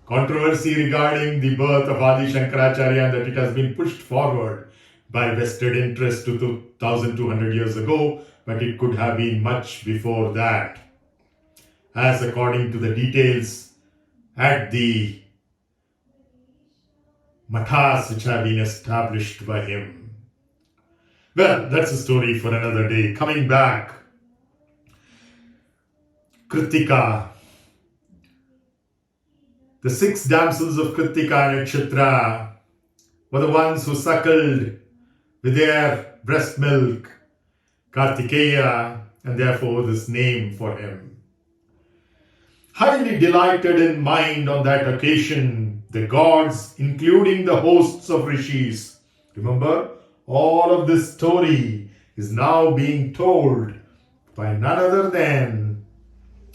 controversy regarding the birth of Adi Shankaracharya and that it has been pushed forward by vested interest to 2200 years ago, but it could have been much before that, as according to the details at the mathas which have been established by him. Well, that's a story for another day. Coming back, Kritika. The 6 damsels of Kritika Nakshatra were the ones who suckled with their breast milk Kartikeya, and therefore this name for him. Highly delighted in mind on that occasion, the gods, including the hosts of rishis. Remember, all of this story is now being told by none other than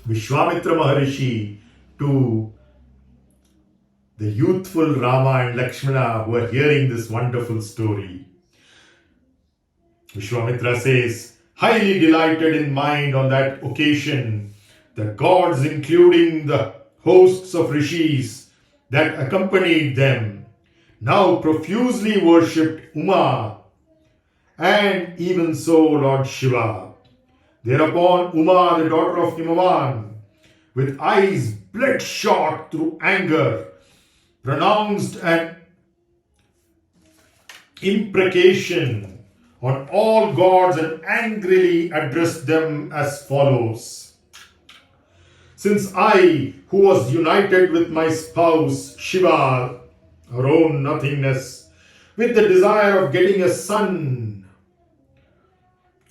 Vishwamitra Maharishi to the youthful Rāmā and Lakshmana who are hearing this wonderful story. Vishwamitra says, highly delighted in mind on that occasion, the gods, including the hosts of rishis that accompanied them, now profusely worshipped Uma, and even so Lord Shiva. Thereupon Uma, the daughter of Himavān, with eyes bloodshot through anger, pronounced an imprecation on all gods and angrily addressed them as follows. Since I, who was united with my spouse Shiva, our own nothingness, with the desire of getting a son,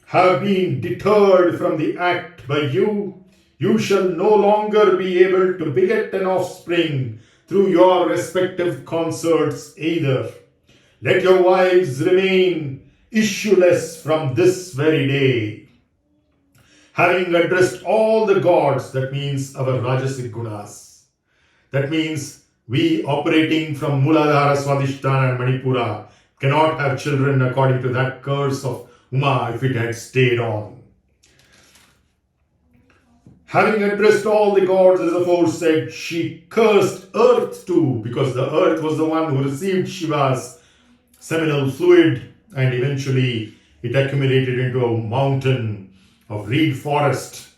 have been deterred from the act by you, you shall no longer be able to beget an offspring through your respective consorts either. Let your wives remain issueless from this very day. Having addressed all the gods, that means our Rajasic Gunas, that means we operating from Muladhara, Swadhisthana and Manipura cannot have children according to that curse of Uma if it had stayed on. Having addressed all the gods as aforesaid, she cursed earth too, because the earth was the one who received Shiva's seminal fluid, and eventually it accumulated into a mountain of reed forest.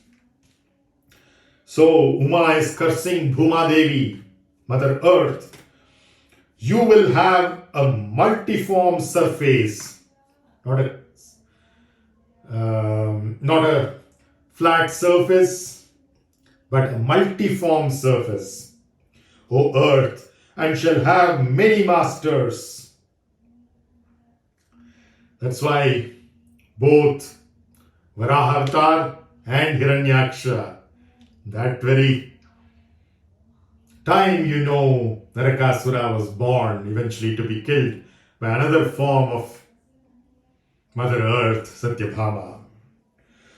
So Uma is cursing Bhuma Devi, Mother Earth. You will have a multiform surface, not a flat surface, but a multiform surface, O Earth, and shall have many masters. That's why both Varaha and Hiranyaksha, that very time, Narakasura was born, eventually to be killed by another form of Mother Earth, Satyabhama.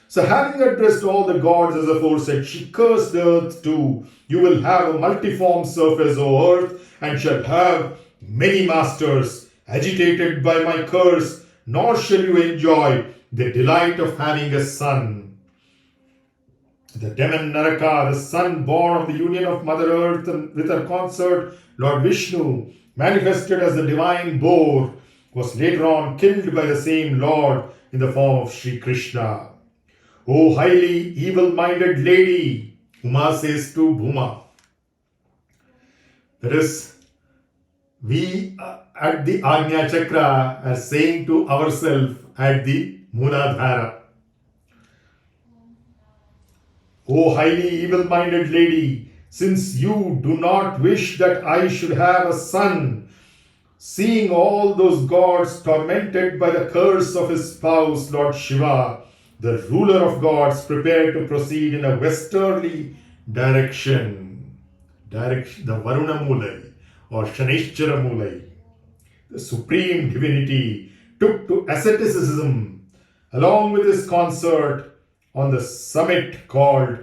So having addressed all the gods as aforesaid, she cursed the earth too. You will have a multiform surface, O earth, and shall have many masters. Agitated by my curse, nor shall you enjoy the delight of having a son. The demon Naraka, the son born of the union of Mother Earth and with her consort, Lord Vishnu, manifested as the divine boar, was later on killed by the same Lord in the form of Sri Krishna. O highly evil-minded lady, Uma says to Bhuma. That is, we at the Agnya Chakra are saying to ourselves at the Mooladhara. O highly evil-minded lady, since you do not wish that I should have a son, seeing all those gods tormented by the curse of his spouse, Lord Shiva, the ruler of gods, prepared to proceed in a westerly direction. The Varuna Mulai or Shanishchara Mulai, the supreme divinity, took to asceticism along with his consort on the summit called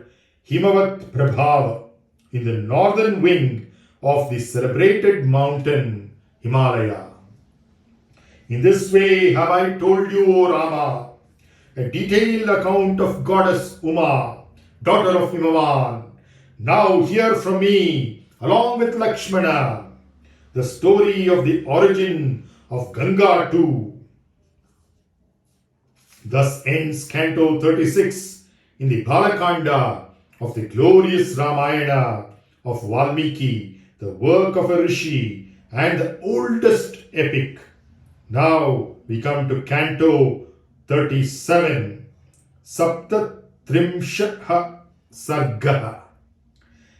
Himavat Prabhava in the northern wing of the celebrated mountain Himalaya. In this way have I told you, O Rama, a detailed account of goddess Uma, daughter of Himavan. Now hear from me, along with Lakshmana, the story of the origin of Ganga too. Thus ends Canto 36 in the bāla-kāNDé of the glorious RāmāyaN of Vālmīkī, the work of a rishi and the oldest epic. Now we come to Canto 37, Saptatrimshaha sargah,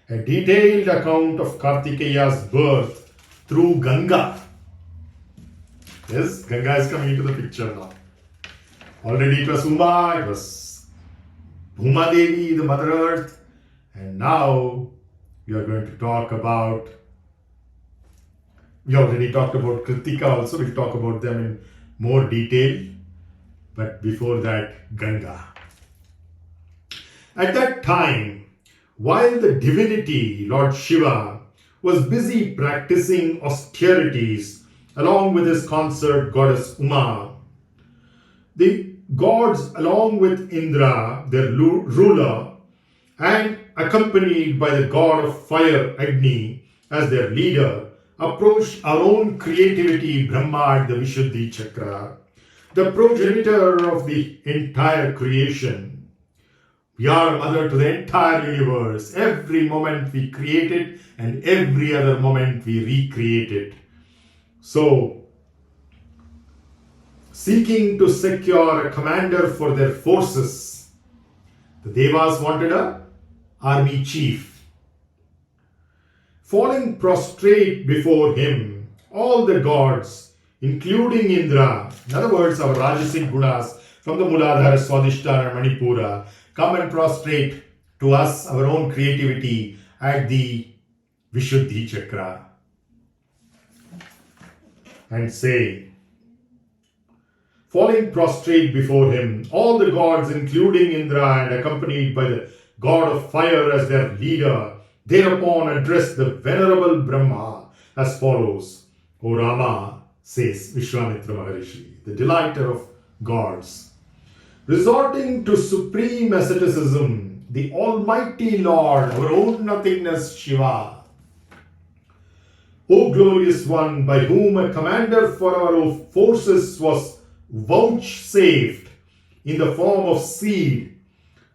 a detailed account of Kartikeya's birth through Ganga. Yes, Ganga is coming into the picture now. Already it was Uma, it was Bhuma Devi, the Mother Earth, and now we are going to talk about, we already talked about Kritika also, we'll talk about them in more detail, but before that, Ganga. At that time, while the divinity, Lord Shiva, was busy practicing austerities along with his consort goddess Uma, the gods, along with Indra, their ruler, and accompanied by the god of fire Agni as their leader, approached our own creativity Brahma at the Vishuddhi Chakra, the progenitor of the entire creation. We are mother to the entire universe. Every moment we create it, and every other moment we recreate it. So, seeking to secure a commander for their forces, the Devas wanted an army chief. Falling prostrate before him, all the gods, including Indra, in other words, our Rajasic Gunas from the Muladhara, Swadhisthana, Manipura, come and prostrate to us, our own creativity, at the Vishuddhi Chakra and say, falling prostrate before him, all the gods, including Indra and accompanied by the god of fire as their leader, thereupon addressed the venerable Brahma as follows. O Rama, says Vishwamitra Maharishi, the delighter of gods, resorting to supreme asceticism, the Almighty Lord, our own nothingness Shiva, O glorious one, by whom a commander for our forces was vouchsafed in the form of seed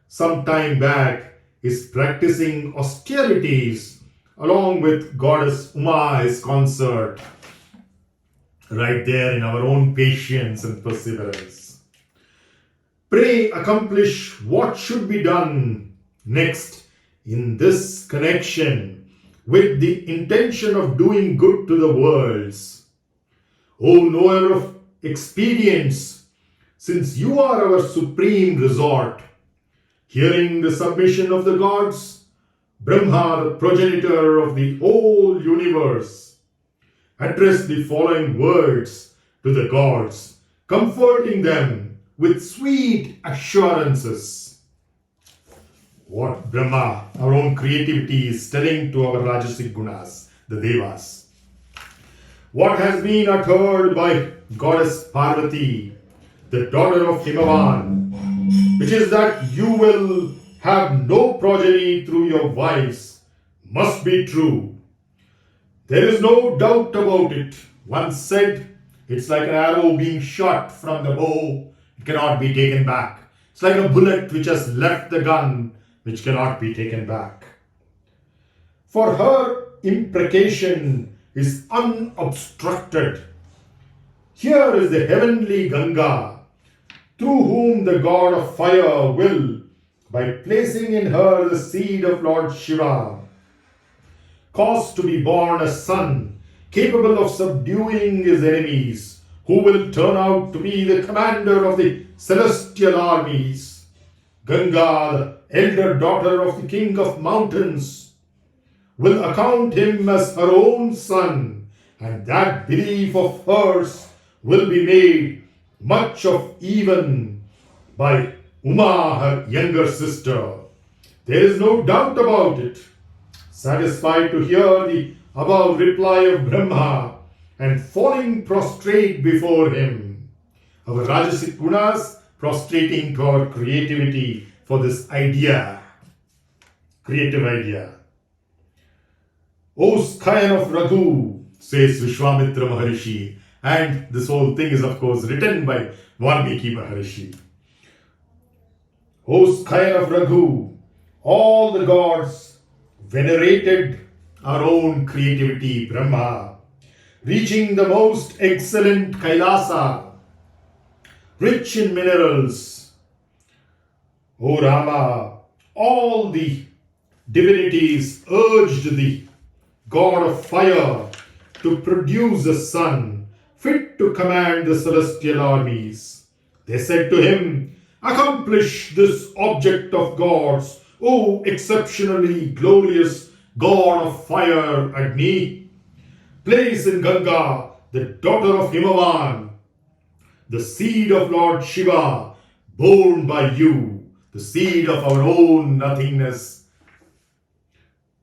some time back, is practicing austerities along with goddess Uma, his consort, right there in our own patience and perseverance. Pray accomplish what should be done next in this connection with the intention of doing good to the worlds. O knower of expedience, since you are our supreme resort, hearing the submission of the gods, Brahma, the progenitor of the whole universe, addressed the following words to the gods, comforting them with sweet assurances. What Brahma, our own creativity, is telling to our Rajasic Gunas, the Devas. What has been uttered by Goddess Parvati, the daughter of Himavan, which is that you will have no progeny through your wives, must be true. There is no doubt about it. Once said, it's like an arrow being shot from the bow. It cannot be taken back. It's like a bullet which has left the gun, which cannot be taken back. For her imprecation is unobstructed. Here is the heavenly Ganga, through whom the god of fire will, by placing in her the seed of Lord Shiva, caused to be born a son capable of subduing his enemies, who will turn out to be the commander of the celestial armies. Ganga, the elder daughter of the king of mountains, will account him as her own son, and that belief of hers will be made much of even by Uma, her younger sister. There is no doubt about it. Satisfied to hear the above reply of Brahma and falling prostrate before him, our Rajasic Gunas prostrating to our creativity for this idea, creative idea. O scion of Raghu, says Vishwamitra Maharishi, and this whole thing is of course written by Vālmīkī Maharishi. O scion of Raghu, all the gods venerated our own creativity, Brahma, reaching the most excellent Kailasa, rich in minerals. O Rāmā, all the divinities urged the god of fire to produce a son fit to command the celestial armies. They said to him, accomplish this object of gods, O exceptionally glorious god of fire, Agni. Place in Ganga, the daughter of Himavan, the seed of Lord Shiva, born by you, the seed of our own nothingness,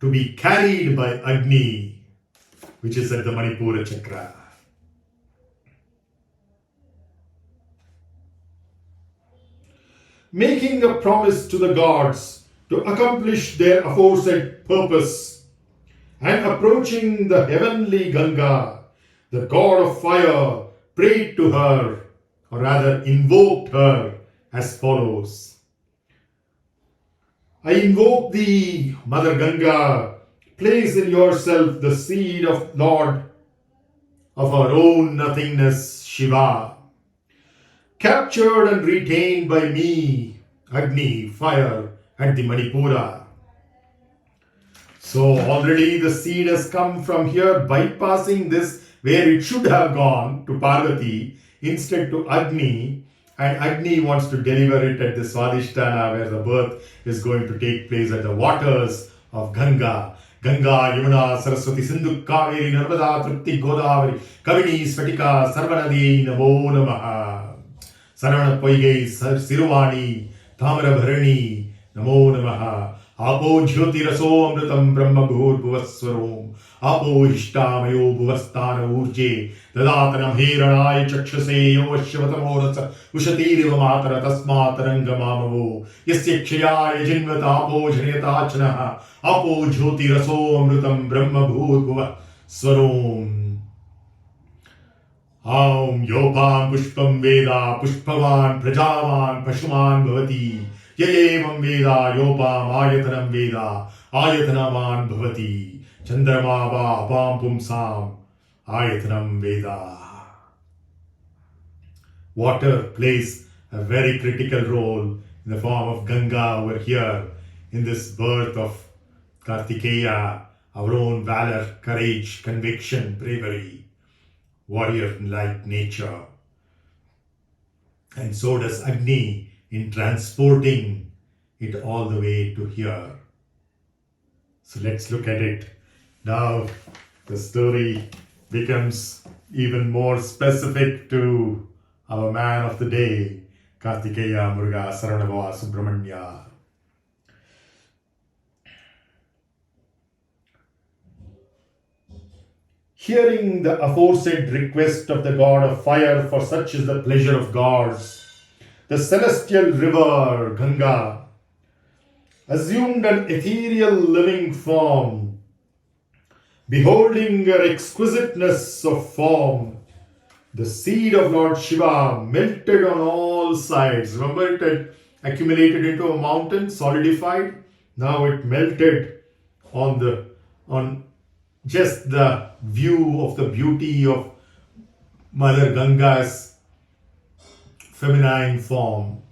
to be carried by Agni, which is at the Manipura chakra. Making a promise to the gods to accomplish their aforesaid purpose, and approaching the heavenly Ganga, the god of fire prayed to her, or rather invoked her as follows. I invoke thee, Mother Ganga, place in yourself the seed of Lord of our own nothingness, Shiva, captured and retained by me, Agni, fire, at the Manipura. So already the seed has come from here, bypassing this where it should have gone to Parvati, instead to Agni, and Agni wants to deliver it at the Swadhisthana where the birth is going to take place at the waters of Ganga. Ganga, Yamuna, Saraswati, Sindhu, Kaveri, Narmada, Trupti, Godavari, Kavini, Svatika, Sarvanadi, Namo Namaha. Saravana Poigai, Siruvani, Tamara Bharani, Namo Namaha. Apo Jyoti Raso Amritam Brahma Bhur Bhuvaswarom. Apo Hishtamayo Bhuvastana Urje. Dadatanam Hiranai Chakshase Yovashyavatamo Ushatiriva Matara Tasmataranga Mamavo. Yasya Kshayaya Jinvata Apo Janayatachanaha. Apo Jyoti Raso Amritam Brahma Bhur Bhuvaswarom. Aum Yopam Pushpam Veda Pushpavan Prajavan Pashuman Bhavati. Yayevam Veda Yopam Ayatanam Veda Ayatanaman Bhavati. Chandramava Apam Pumsam Ayatanam Veda. Water plays a very critical role in the form of Ganga over here in this birth of Kartikeya, our own valor, courage, conviction, bravery, warrior-like nature. And so does Agni in transporting it all the way to here. So let's look at it. Now the story becomes even more specific to our man of the day, Kartikeya Murugā Saranavā Subramanya. Hearing the aforesaid request of the god of fire, for such is the pleasure of gods, the celestial river Ganga assumed an ethereal living form, beholding her exquisiteness of form. The seed of Lord Shiva melted on all sides. Remember, it had accumulated into a mountain, solidified. Now it melted on just the view of the beauty of Mother Ganga's feminine form.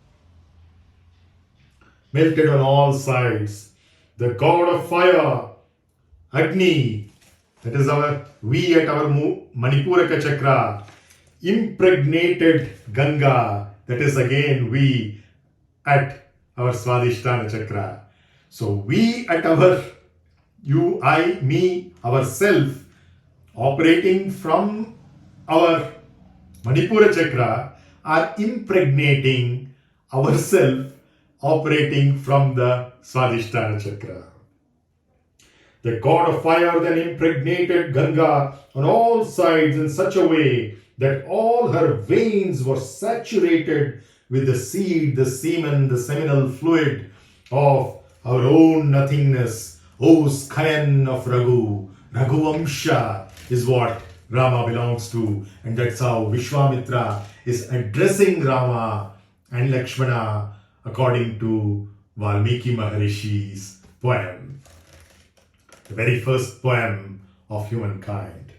melted on all sides. The god of fire, Agni, that is we at our Manipuraka chakra, impregnated Ganga, that is again we at our Swadhisthana chakra. So we at our, you, I, me, ourself, operating from our Manipura chakra, are impregnating ourselves operating from the Swadhisthana chakra. The god of fire then impregnated Ganga on all sides in such a way that all her veins were saturated with the seed, the semen, the seminal fluid of our own nothingness. O Skayan of Raghu, Raghuvamsha is what Rāmā belongs to, and that's how Vishwamitra is addressing Rāmā and Lakshmana according to Vālmīkī Maharishi's poem, the very first poem of humankind.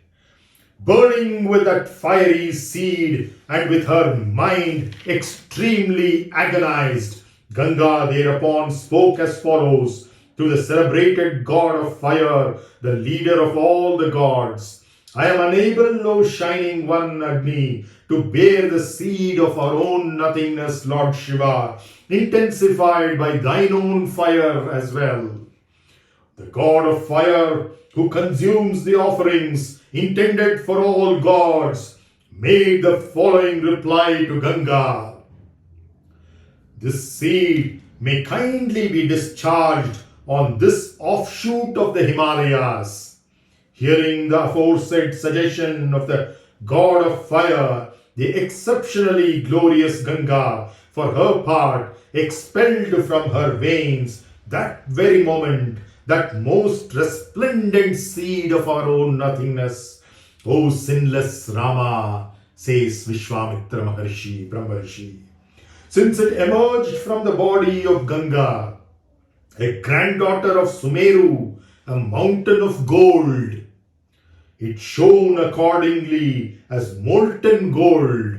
Burning with that fiery seed and with her mind extremely agonized, Ganga thereupon spoke as follows to the celebrated god of fire, the leader of all the gods. I am unable, O shining one Agni, to bear the seed of our own nothingness, Lord Shiva, intensified by thine own fire as well. The god of fire, who consumes the offerings intended for all gods, made the following reply to Ganga. This seed may kindly be discharged on this offshoot of the Himalayas. Hearing the aforesaid suggestion of the god of fire, the exceptionally glorious Ganga, for her part, expelled from her veins that very moment that most resplendent seed of our own nothingness. O sinless Rāmā, says Vishwamitra Maharshi, Brahmarshi, since it emerged from the body of Ganga, a granddaughter of Sumeru, a mountain of gold, it shone accordingly as molten gold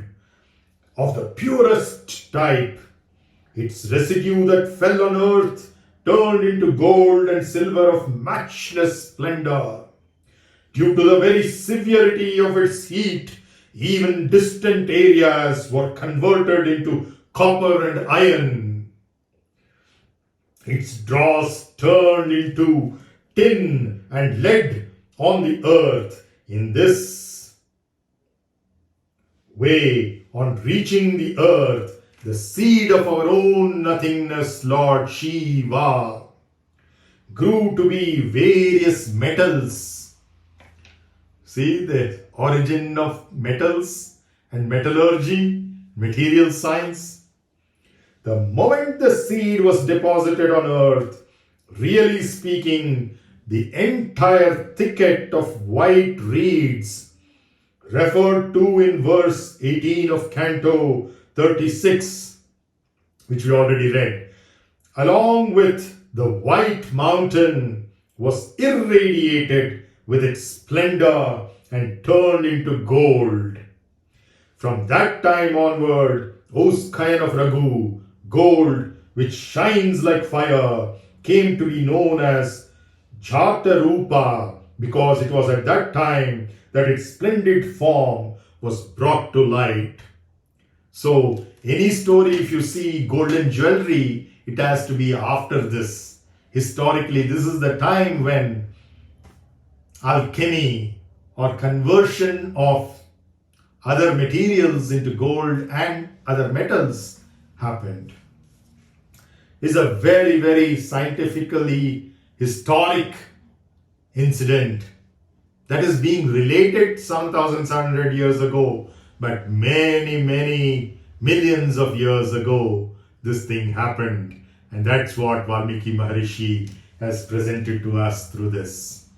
of the purest type. Its residue that fell on earth turned into gold and silver of matchless splendor. Due to the very severity of its heat, even distant areas were converted into copper and iron. Its dross turned into tin and lead on the earth. In this way, on reaching the earth, the seed of our own nothingness, Lord Shiva, grew to be various metals. See the origin of metals and metallurgy, material science. The moment the seed was deposited on earth, really speaking, the entire thicket of white reeds referred to in verse 18 of Canto 36, which we already read, along with the white mountain, was irradiated with its splendor and turned into gold. From that time onward, O Skayan of Raghu, gold which shines like fire, came to be known as Jata-rūpa, because it was at that time that its splendid form was brought to light. So, any story, if you see golden jewelry, it has to be after this. Historically, this is the time when alchemy or conversion of other materials into gold and other metals happened. It's a very, very scientifically historic incident that is being related some 1,700 years ago, but many, many millions of years ago, this thing happened. And that's what Vālmīkī Maharishi has presented to us through this.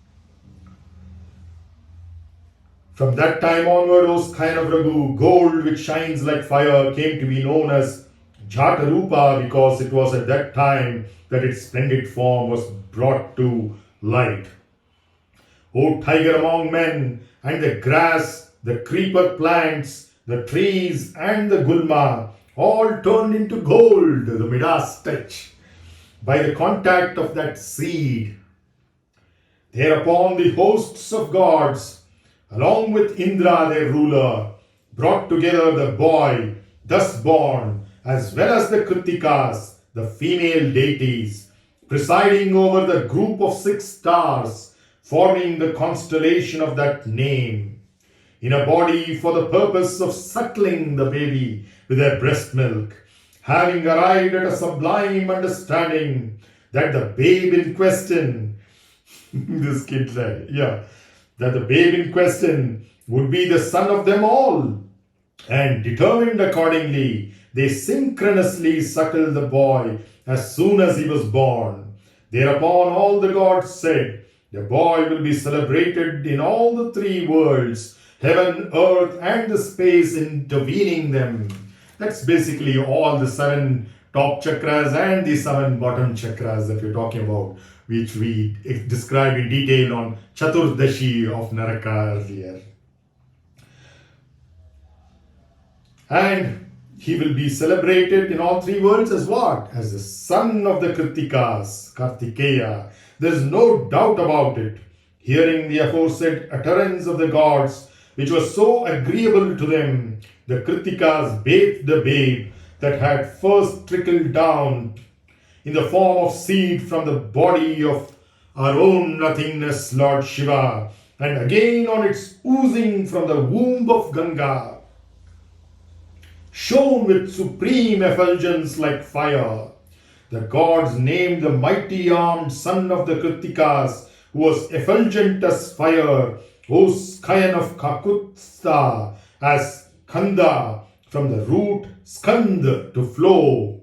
From that time onward, O Skayan of Raghu, gold which shines like fire came to be known as Jata-rūpa, because it was at that time that its splendid form was brought to light. O tiger among men, and the grass, the creeper plants, the trees and the gulma all turned into gold, the Midas touch. by the contact of that seed. Thereupon the hosts of gods, along with Indra their ruler, brought together the boy thus born, as well as the Kritikas, the female deities, presiding over the group of 6 stars, forming the constellation of that name, in a body for the purpose of suckling the baby with their breast milk, having arrived at a sublime understanding that the babe in question, this kid said, that the babe in question would be the son of them all, and determined accordingly, they synchronously suckled the boy as soon as he was born. Thereupon all the gods said, the boy will be celebrated in all the 3 worlds, heaven, earth, and the space intervening them. That's basically all the 7 top chakras and the 7 bottom chakras that we're talking about, which we described in detail on Chaturdashi of Naraka earlier. And he will be celebrated in all 3 worlds as what? As the son of the Kritikas, Kartikeya. There is no doubt about it. Hearing the aforesaid utterance of the gods, which was so agreeable to them, the Kritikas bathed the babe that had first trickled down in the form of seed from the body of our own nothingness, Lord Shiva, and again on its oozing from the womb of Ganga, shone with supreme effulgence like fire. The gods named the mighty-armed son of the Kritikas, who was effulgent as fire, O scion of Kakutstha, as Skanda, from the root skand, to flow,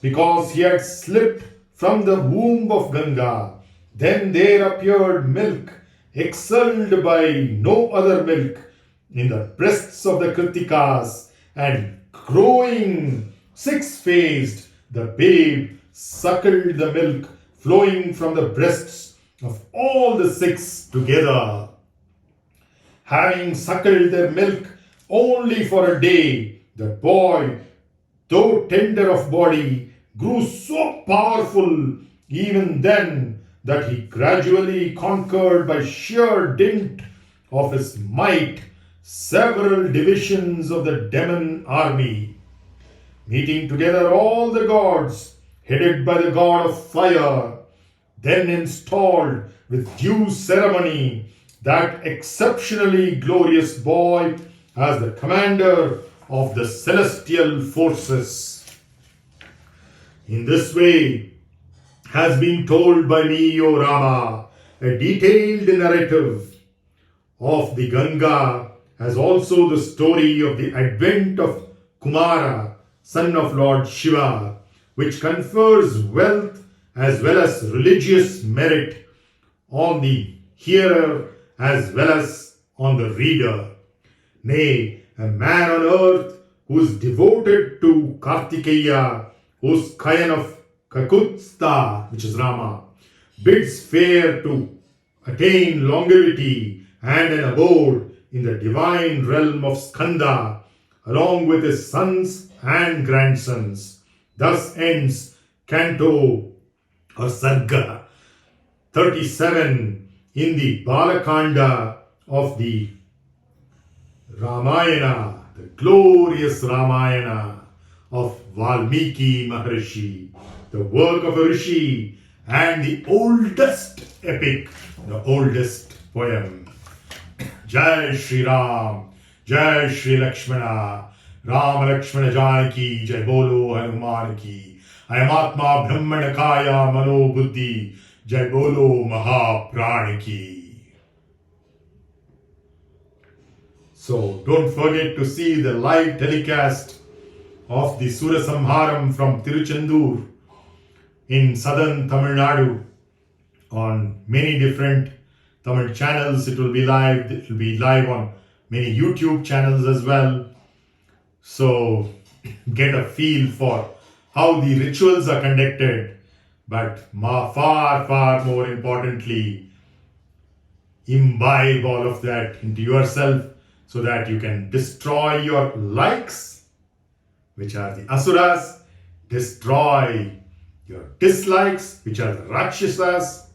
because he had slipped from the womb of Ganga. Then there appeared milk, excelled by no other milk, in the breasts of the Kritikas, and growing 6-faced, the babe suckled the milk flowing from the breasts of all the 6 together. Having suckled their milk only for a day, the boy, though tender of body, grew so powerful even then that he gradually conquered by sheer dint of his might several divisions of the demon army. Meeting together all the gods, headed by the god of fire, then installed with due ceremony that exceptionally glorious boy as the commander of the celestial forces. In this way has been told by me, O Rāmā, a detailed narrative of the Ganga, as also the story of the advent of Kumara, son of Lord Shiva, which confers wealth as well as religious merit on the hearer as well as on the reader. Nay, a man on earth who is devoted to Kartikeya, whose scion of Kakutstha, which is Rāmā, bids fair to attain longevity and an abode in the divine realm of Skanda, along with his sons and grandsons. Thus ends Canto or Sargah 37 in the bāla-kāNDé of the RāmāyaN, the glorious RāmāyaN of Vālmīkī Maharishi, the work of a rishi and the oldest epic, the oldest poem. Jai Shri Ram, Jai Shri Lakshmana, Ram Lakshmana Janaki, Jai Bolo Hanuman ki, I am Atma Brahmana Kaya Mano Buddhi, Jai Bolo Maha Prana ki. So don't forget to see the live telecast of the sūra-samhāram from tiru-send-ūr in southern Tamil Nadu on many different Tamil channels. It will be live. It will be live on many YouTube channels as well. So get a feel for how the rituals are conducted, but far, far more importantly, imbibe all of that into yourself so that you can destroy your likes, which are the a-surās, destroy your dislikes, which are the Rakshasas,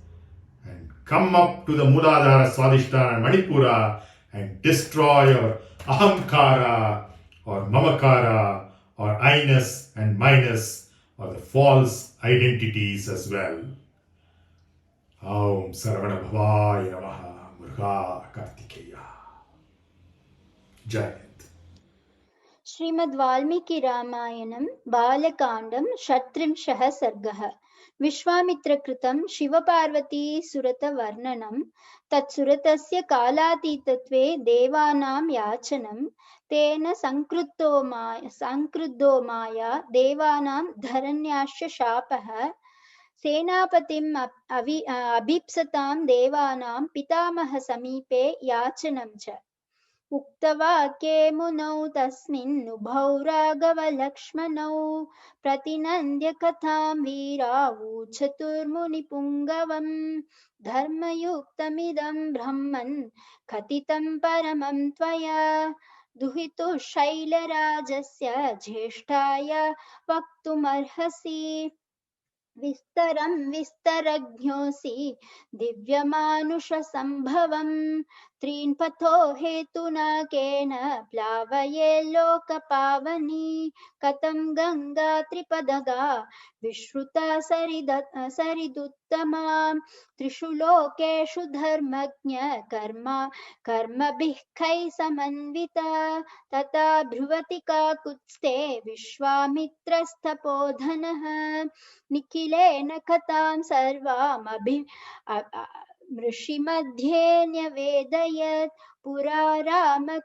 and come up to the Mūladhara, Swadhisthana and Manipura and destroy your aham-kārā or mama-kārā or i-ness and my-ness or the false identities as well. Om Saravana Bhavaya Namaha Murugā Kartikeya. Jai Hind. Shrimad Valmiki रामायणं बालकाण्डं षट्त्रिंशः सर्गः विश्वामित्रकृतं शिवपार्वती सुरतवर्णनं तत्सुरतस्य कालातीतत्वे देवानां याचनं तेन संक्रुद्धो माया देवानां धरण्याश्च शापः सेनापतिम् अभीप्सतां देवानां पितामह समीपे याचनं च उक्तवाक्ये मुनौ तस्मिन् उभौ राघवलक्ष्मणौ प्रतिनन्द्य कथां वीरावूचतुर्मुनिपुङ्गवम् धर्मयुक्तमिदं ब्रह्मन् कथितं परमं त्वया दुहितुः शैलराजस्य ज्येष्ठाय वक्तुमर्हसि विस्तरं विस्तरज्ञोऽसि दिव्यमानुषसम्भवम् त्रीन्पथो हेतुना केन प्लावये लोकपावनी कथं गङ्गा त्रिपदगा विश्रुता सरिदुत्तमा त्रिषु लोकेषु धर्मज्ञ कर्मभिः कै समन्विता तथा भ्रुवति काकुत्स्थे विश्वामित्रस्तपोधनः निखिलेन कथां सर्वामृषिमध्ये न्यवेदयत् पुरा रामकृतोद्वाहः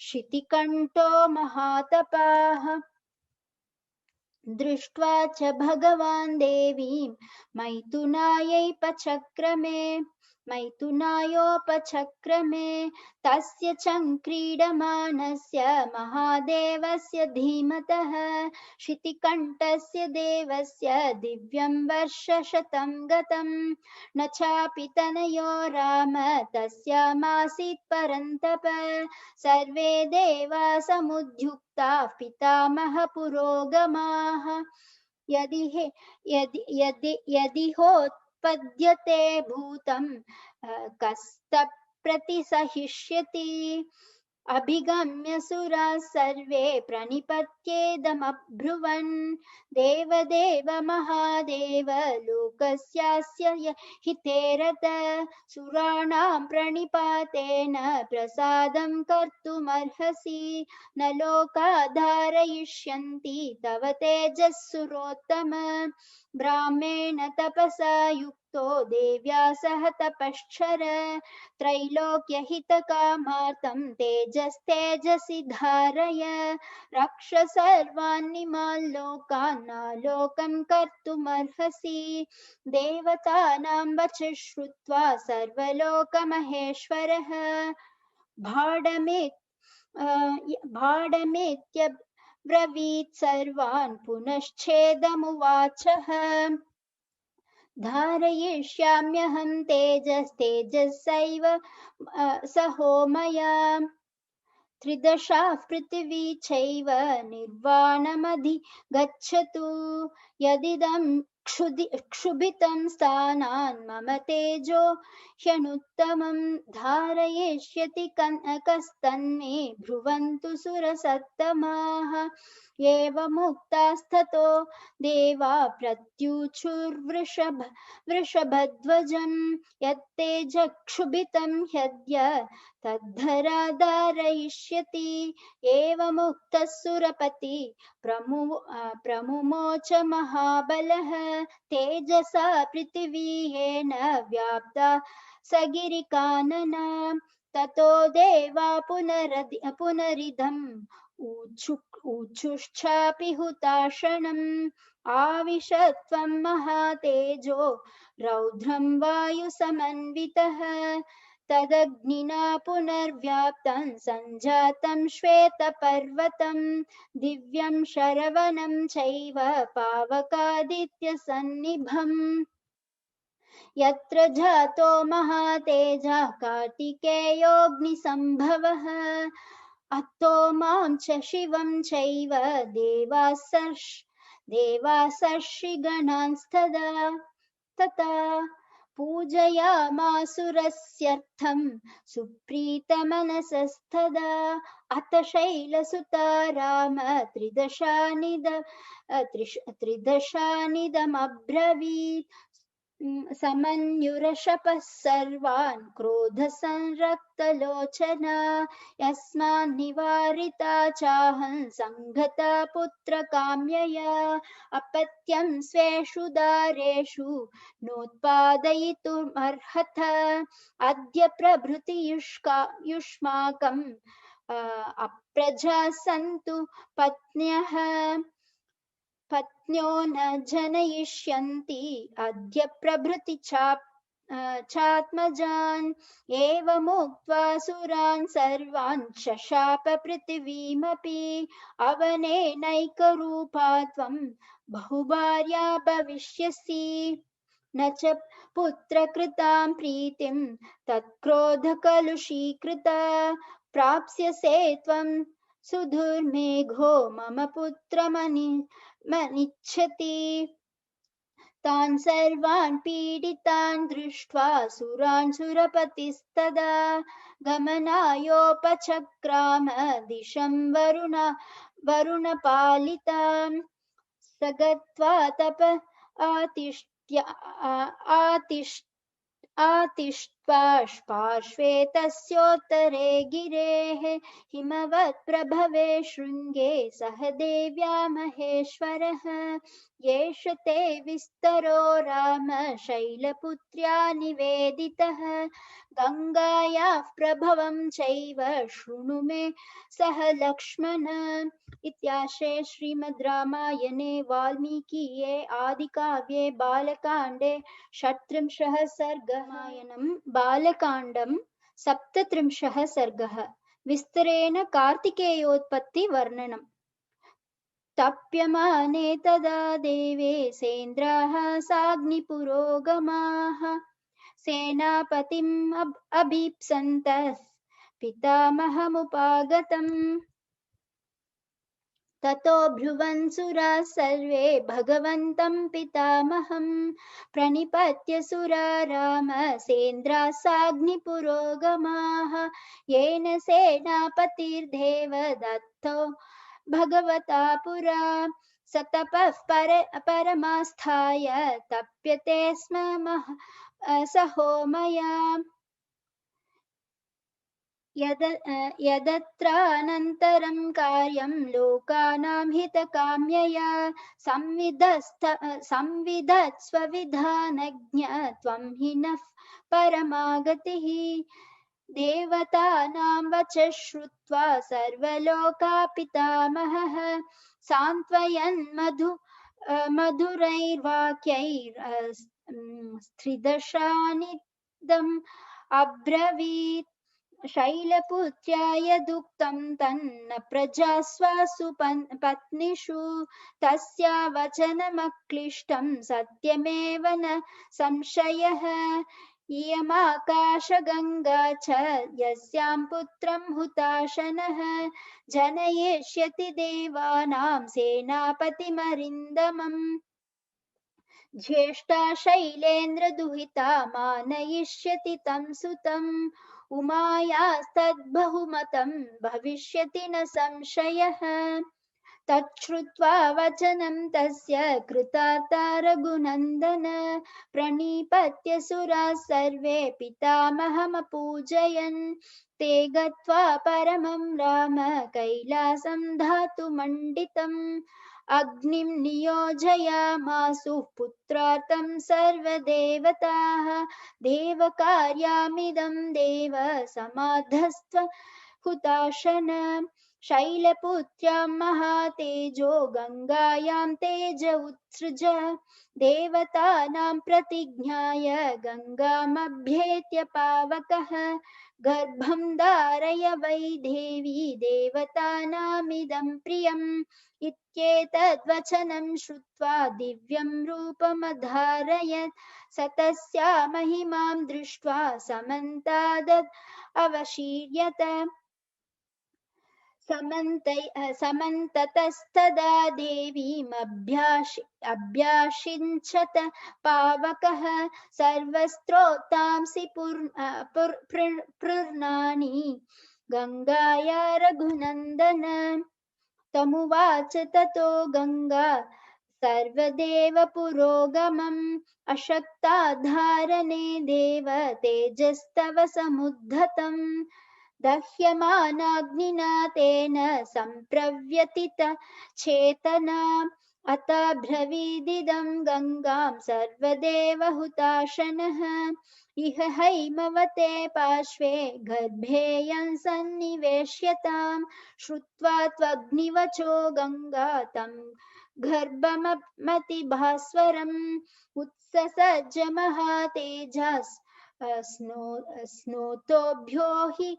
शितिकण्ठो महातपाः दृष्ट्वा च भगवान् देवीं मैथुनायोपचक्रमे तस्य चक्रीडमानस्य महादेवस्य धीमतः शितिकण्ठस्य देवस्य दिव्यं वर्षशतं गतं न चापि तनयो राम तस्यामासीत् परन्तप सर्वे देवा समुद्युक्ताः पितामह पुरोगमाः यदि होत्पद्यते भूतं कस्तप्रतिसहिष्यति अभिगम्य सुराः सर्वे प्रणिपत्येदमब्रुवन् देवदेव महादेव लोकस्यास्य हिते रत सुराणां प्रणिपातेन प्रसादं कर्तुमर्हसि न लोका धारयिष्यन्ति तव तेजःसुरोत्तम ब्राह्मेण तपसा युक्तो देव्या सह तपश्चर त्रैलोक्यहितकामार्थं तेजस्तेजसि धारय रक्ष सर्वान्निमान् लोकान् नालोकं कर्तुमर्हसि देवतानां वचः श्रुत्वा सर्वलोकमहेश्वरः भाडमेत्यब्रवीत् सर्वान् पुनश्चेदमुवाचः धारयिष्याम्यहं तेजसैव सहोमया त्रिदशाः पृथिवी चैव निर्वाणमधिगच्छतु यदिदं क्षुभितं स्थानान् मम तेजो ह्यनुत्तमं धारयिष्यति कस्तन्मे ब्रुवन्तु सुरसत्तमाः एवमुक्तास्ततो देवा प्रत्युचुर्वृषभध्वजं यत्तेजक्षुभितं ह्यद्य तद्धरा धारयिष्यति एवमुक्तः सुरपति प्रमुमोच महाबलः तेजसा पृथिवी येन व्याप्ता सगिरिकानना ततो देवा पुनरिदम् ऊचुश्चापि हुताशनम् आविशत्वं महातेजो रौद्रं वायुसमन्वितः तदग्निना पुनर्व्याप्तं सञ्जातं श्वेतपर्वतं दिव्यं शरवणं चैव पावकादित्यसन्निभम् यत्र जातो महातेजः कार्तिकेयोऽग्निसम्भवः अत्तो मां च शिवं चैव देवाः देवासर्षिगणांस्तदा तथा पूजयामासुरस्यर्थं सुप्रीतमनसस्तदा अथ शैलसुता राम त्रिदशानिदमब्रवीत् समन्युरशपः सर्वान् क्रोधसंरक्तलोचना यस्मान् निवारिता चाहं संघता पुत्रकाम्यया अपत्यं स्वेषु दारेषु नोत्पादयितुमर्हथ अद्य प्रभृति युष्माकं अप्रजा सन्तु पत्न्यो न जनयिष्यन्ति अद्य प्रभृति चात्मजान् एवमुक्त्वा सुरान् सर्वान् शशाप पृथिवीमपि अवनेनैकरूपा त्वं बहुभार्या भविष्यसि न च पुत्रकृतां प्रीतिं तत्क्रोधकलुषीकृता प्राप्स्यसे त्वं सुधुर्मेघो मम पुत्रमनिच्छति तान् सर्वान् पीडितान् दृष्ट्वा सुरान् सुरपतिस्तदा गमनायोपचक्राम दिशं वरुणपालितां स गत्वा तप आतिष्ट्वा पार्श्वे तस्योत्तरे गिरेः हिमवत् प्रभवे शृङ्गे सह देव्या महेश्वरः येष ते विस्तरो राम शैलपुत्र्या निवेदितः गङ्गायाः प्रभवं चैव शृणु मे सह लक्ष्मण इत्याशे श्रीमद् रामायणे वाल्मीकिये आदिकाव्ये बालकाण्डे षट्त्रिंशः सर्गः रामायणं बालकाण्डं सप्तत्रिंशः सर्गः विस्तरेण कार्तिकेयोत्पत्ति वर्णनम् तप्यमाने तदा देवे सेन्द्राः साग्निपुरोगमाः सेनापतिम् अभीप्सन्तः पितामहमुपागतम् ततो ब्रुवन् सुराः सर्वे भगवन्तं पितामहं प्रणिपत्य सुरा राम सेन्द्राः साग्निपुरोगमाः येन सेनापतिर्देव दत्तो भगवता पुरा स तपः परमास्थाय तप्यते स्म सहोमया यदत्रानन्तरं कार्यं लोकानां हितकाम्यया संविधत्स्वविधानज्ञ त्वं हि नः परमागतिः देवतानां वचः श्रुत्वा सर्वलोकापितामहः सान्त्वयन् मधुरैर्वाक्यैस्त्रिदशानिदम् अब्रवीत् शैलपुत्र्या यदुक्तं तन्न प्रजास्वासु पत्नीषु तस्या वचनमक्लिष्टं सत्यमेव न संशयः इयमाकाशगङ्गा च यस्यां पुत्रं हुताशनः जनयिष्यति देवानां सेनापतिमरिन्दमम् ज्येष्ठा शैलेन्द्रदुहिता मानयिष्यति तं सुतम् उमायास्तद्बहुमतं भविष्यति न संशयः तच्छ्रुत्वा वचनं तस्य कृतार्ता रघुनन्दन प्रणिपत्य सुराः सर्वे पितामहमपूजयन् ते गत्वा परमं राम कैलासं धातुमण्डितम् अग्निं नियोजयामासुः पुत्रार्थं सर्वदेवताः देवकार्यामिदं देव समाधस्त्व हुताशन शैलपुत्र्यां महातेजो गङ्गायां तेज उत्सृज देवतानां प्रतिज्ञाय गङ्गामभ्येत्य पावकः गर्भं धारय वै देवी देवतानामिदं प्रियम् इत्येतद्वचनं श्रुत्वा दिव्यं रूपमधारयत् स तस्या महिमां दृष्ट्वा समन्तादत् अवशीर्यत समन्ततस्तदा देवीमभ्यासिञ्चत पावकः सर्वस्त्रोतांसि पृर्णानि गङ्गाया रघुनन्दन तमुवाच ततो गङ्गा सर्वदेव पुरोगमम् अशक्ता धारणे देव तेजस्तव समुद्धतम् दह्यमानाग्निना तेन सम्प्रव्यतित चेतना अत ब्रवीदिदं गङ्गां सर्वदेव हुताशनः इह हैमवते पार्श्वे गर्भेयं सन्निवेश्यतां श्रुत्वा त्वग्निवचो गङ्गा तं गर्भमतिभास्वरम् उत्ससज्ज महातेजस् स्नोतोभ्यो हि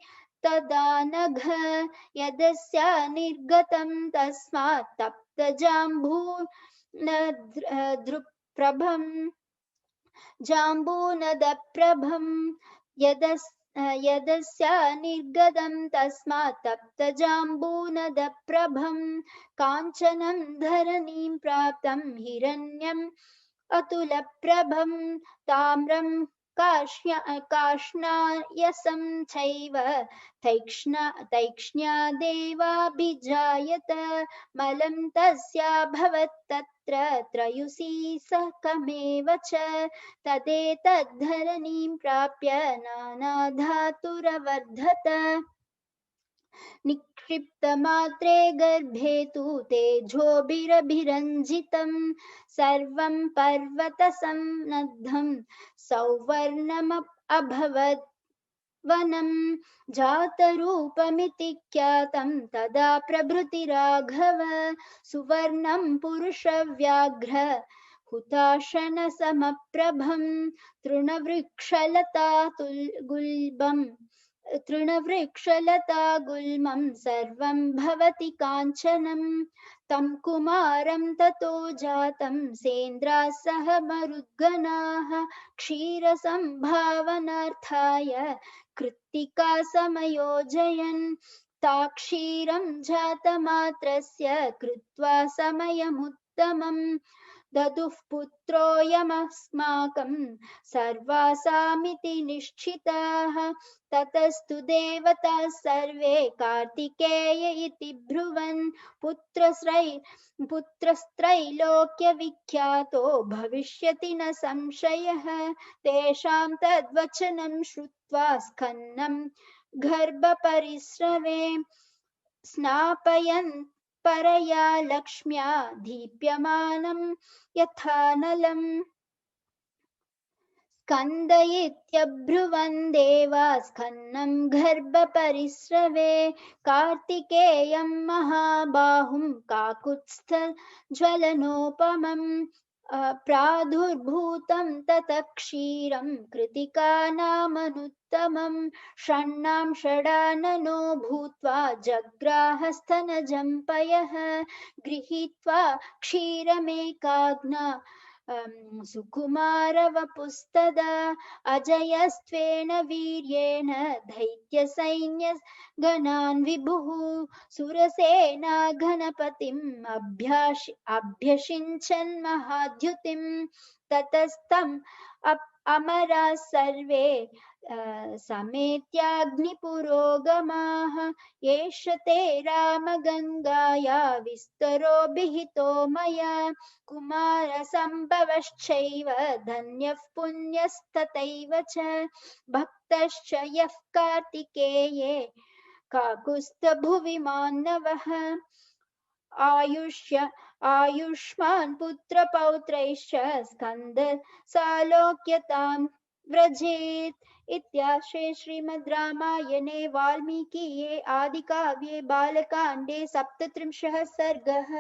तदा नघ यदस्या निर्गतं तस्मात् जाम्बूनदप्रभम् यदस्या निर्गतं तस्मात् तप्तजाम्बूनदप्रभम् काञ्चनं धरणीं प्राप्तं हिरण्यम् अतुलप्रभं ताम्रं कार्ष्णायसं चैव तैक्ष्ण्यादेवाभिजायत मलं तस्याभवत् तत्र त्रयुषी सकमेव च तदेतद्धरणीं प्राप्य नानाधातुरवर्धत निक्षिप्तमात्रे गर्भे तु तेजोभिरभिरञ्जितं सर्वं पर्वतसन्नद्धं सौवर्णमभवत् वनं जातरूपमिति ख्यातं तदा प्रभृति राघव सुवर्णं पुरुषव्याघ्र हुताशनसमप्रभं तृणवृक्षलता सर्वं भवति काञ्चनं तं कुमारं ततो जातं सेन्द्राः सह मरुद्गणाः क्षीरसम्भावनार्थाय कृत्तिका समयोजयन् ताक्षीरं जातमात्रस्य कृत्वा समयमुत्तमम् ददुः पुत्रोऽयमस्माकं सर्वासामिति निश्चिताः ततस्तु देवताः सर्वे कार्तिकेय इति ब्रुवन् पुत्रस्त्रैलोक्यविख्यातो भविष्यति न संशयः तेषां तद्वचनं श्रुत्वा स्खन्नं गर्भपरिस्रवे स्नापयन् परया लक्ष्म्या दीप्यमानं यथानलम् स्कन्दयित्यब्रुवन् देवा स्खन्नं गर्भपरिस्रवे कार्तिकेयं महाबाहुं काकुत्स्थज्वलनोपमं प्रादुर्भूतं ततः क्षीरं कृत्तिकानामनुत्तमं षण्णां षडाननो भूत्वा जग्राहस्तनजम्पयः गृहीत्वा क्षीरमेकाग्ना सुकुमारवपुस्तदा अजयस्त्वेन वीर्येण दैत्यसैन्यगणान् विभुः सुरसेना घनपतिम् अभ्यषिञ्चन् महाद्युतिम् ततस्तम् अमराः सर्वे समेत्याग्निपुरोगमाः एष ते रामगङ्गाया विस्तरो विहितो मया कुमारसम्भवश्चैव धन्यः पुण्यस्तथैव च भक्तश्च यः कार्तिकेये काकुत्स्थभुवि मानवः आयुष्मान् पुत्रपौत्रैश्च स्कन्दसालोक्यतां व्रजेत् इत्याश्रे श्रीमद् रामायणे वाल्मीकिये आदिकाव्ये बालकाण्डे 37 सर्गः।